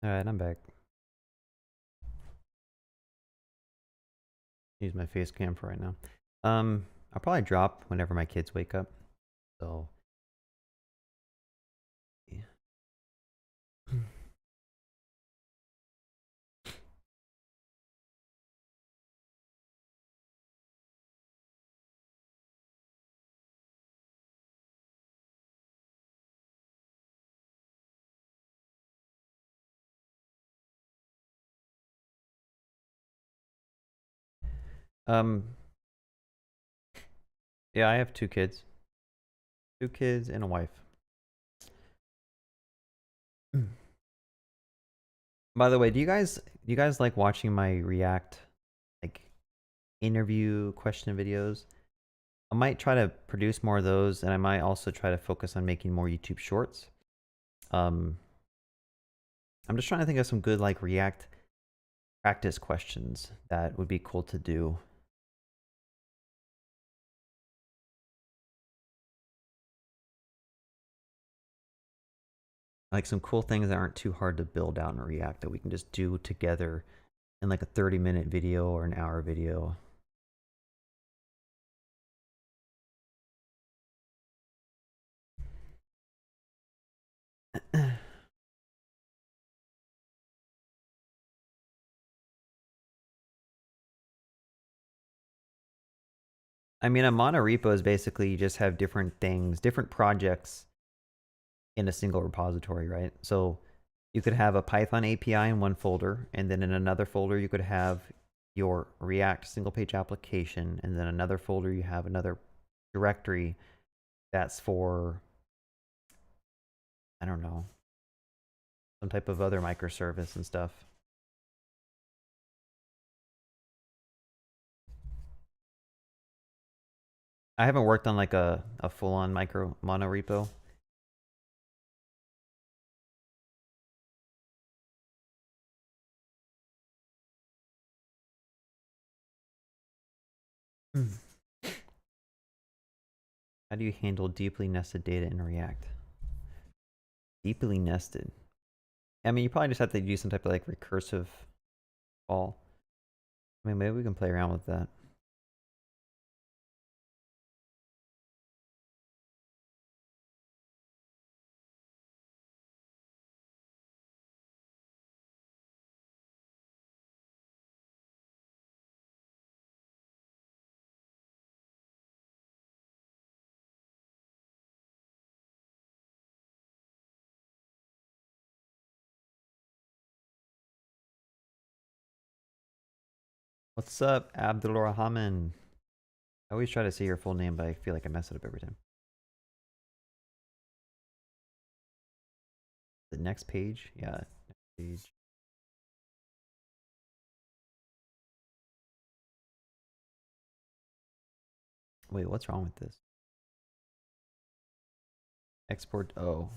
Alright, I'm back. Use my face cam for right now. I'll probably drop whenever my kids wake up. So yeah. Um yeah, I have 2 kids. 2 kids and a wife. By the way, do you guys like watching my React like interview question videos? I might try to produce more of those, and I might also try to focus on making more YouTube shorts. Um I'm just trying to think of some good like React practice questions that would be cool to do. Like some cool things that aren't too hard to build out in React that we can just do together in like a 30-minute video or an hour video. I mean, a monorepo is basically you just have different things, different projects in a single repository, right? So you could have a Python API in one folder, and then in another folder you could have your React single page application, and then another folder you have another directory that's for, I don't know, some type of other microservice and stuff. I haven't worked on like a full-on micro monorepo. How do you handle deeply nested data in React? Deeply nested. I mean, you probably just have to do some type of like recursive call. I mean, maybe we can play around with that. What's up, Abdul Rahman? I always try to say your full name, but I feel like I mess it up every time. The next page? Yeah, next page. Wait, what's wrong with this? Export, oh.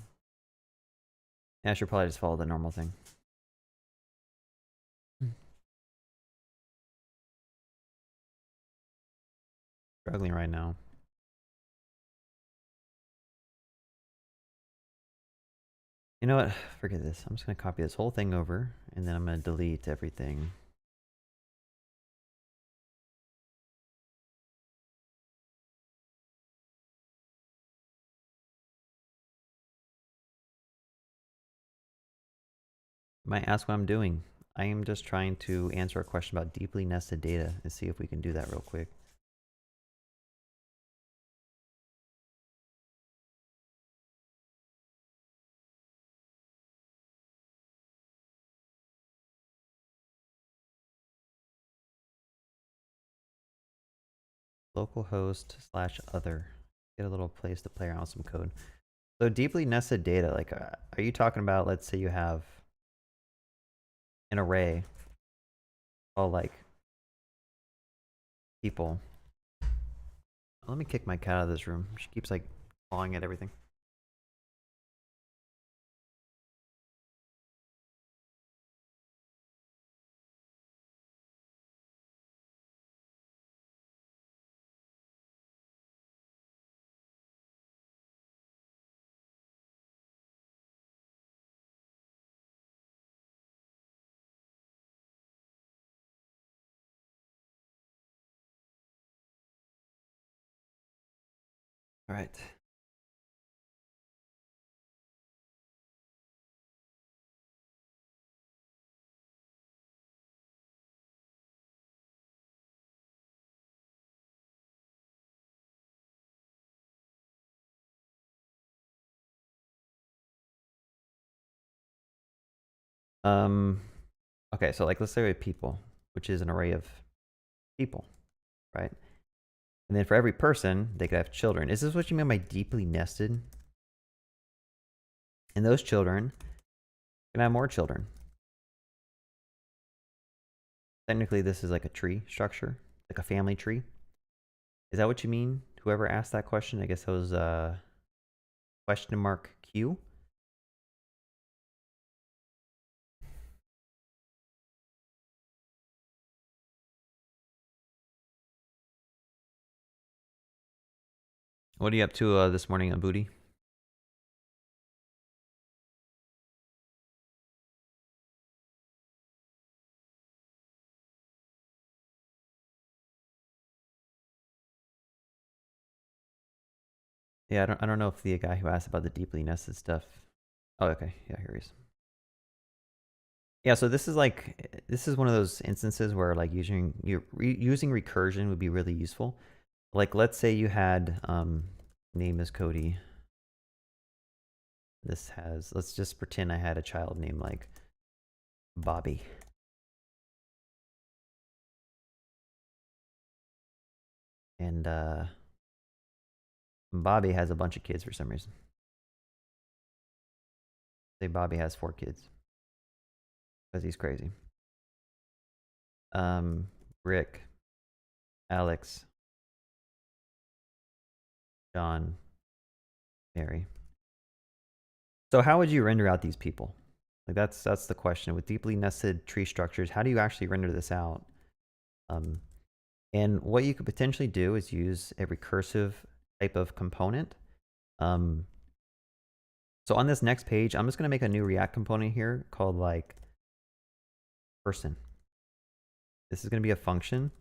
Yeah, I should probably just follow the normal thing. Struggling right now. You know what? Forget this. I'm just going to copy this whole thing over, and then I'm going to delete everything. You might ask what I'm doing. I am just trying to answer a question about deeply nested data and see if we can do that real quick. Localhost/other. Get a little place to play around with some code. So deeply nested data, like, are you talking about, let's say you have an array called like people. Let me kick my cat out of this room. She keeps like clawing at everything. All right. Okay, so like let's say we have people, which is an array of people, right? And then for every person, they could have children. Is this what you mean by deeply nested? And those children can have more children. Technically, this is like a tree structure, like a family tree. Is that what you mean? Whoever asked that question, I guess that was question mark Q. What are you up to this morning, Booty? Yeah, I don't know if the guy who asked about the deeply nested stuff. Oh, okay. Yeah, here he is. Yeah, so this is one of those instances where like using recursion would be really useful. Like let's say you had name is Cody. This has, let's just pretend I had a child named like Bobby. And Bobby has a bunch of kids for some reason. Say Bobby has 4 kids. Because he's crazy. Rick, Alex, John, Mary. So how would you render out these people? Like that's the question. With deeply nested tree structures, how do you actually render this out? And what you could potentially do is use a recursive type of component. So on this next page, I'm just going to make a new React component here called like person. This is going to be a function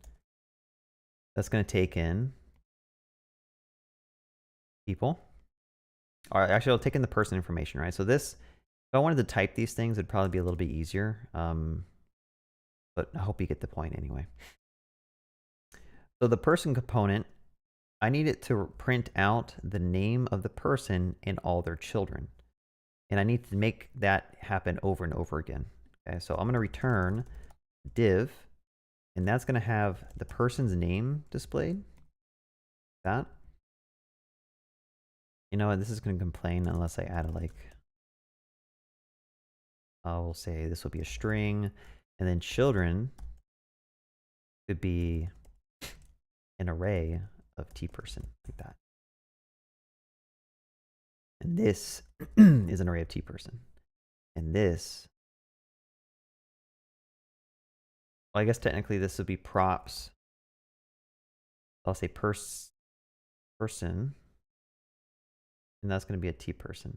that's going to take in people. Or actually, I'll take in the person information, right? So this, if I wanted to type these things, it'd probably be a little bit easier. But I hope you get the point anyway. So the person component, I need it to print out the name of the person and all their children. And I need to make that happen over and over again. Okay, so I'm going to return div, and that's going to have the person's name displayed. That. You know what, this is going to complain unless I add a like. I will say this will be a string, and then children could be an array of tPerson, like that. And this is an array of tPerson. And this, well, I guess technically this would be props. I'll say person, and that's going to be a tPerson.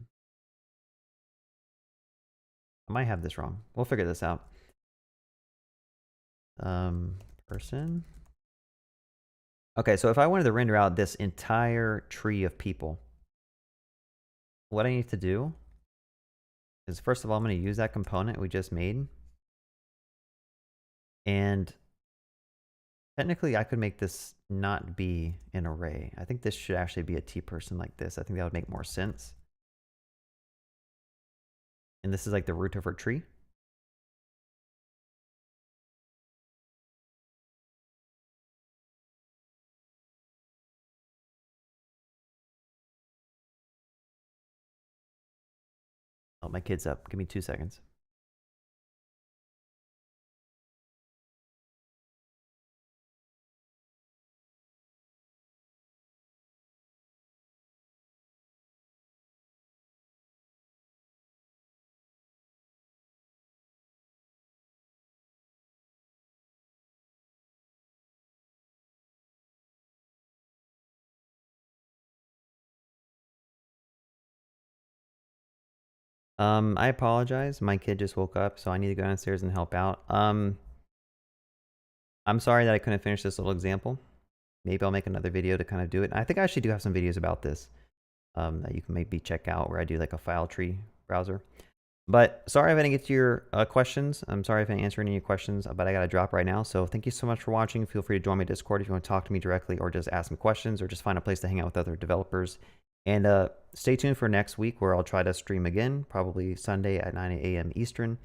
I might have this wrong. We'll figure this out. Person. Okay, so if I wanted to render out this entire tree of people, what I need to do is, first of all, I'm going to use that component we just made. And technically, I could make this not be an array. I think this should actually be a tPerson like this. I think that would make more sense. And this is like the root of our tree. Oh, my kid's up. Give me 2 seconds. I apologize. My kid just woke up, so I need to go downstairs and help out. I'm sorry that I couldn't finish this little example. maybe I'll make another video to kind of do it. I think I actually do have some videos about this that you can maybe check out, where I do like a file tree browser. But sorry if I didn't get to your questions. I'm sorry if I didn't answer any of your questions, but I got to drop right now. So thank you so much for watching. Feel free to join my Discord if you want to talk to me directly, or just ask me questions, or just find a place to hang out with other developers. And stay tuned for next week, where I'll try to stream again, probably Sunday at 9 a.m. Eastern.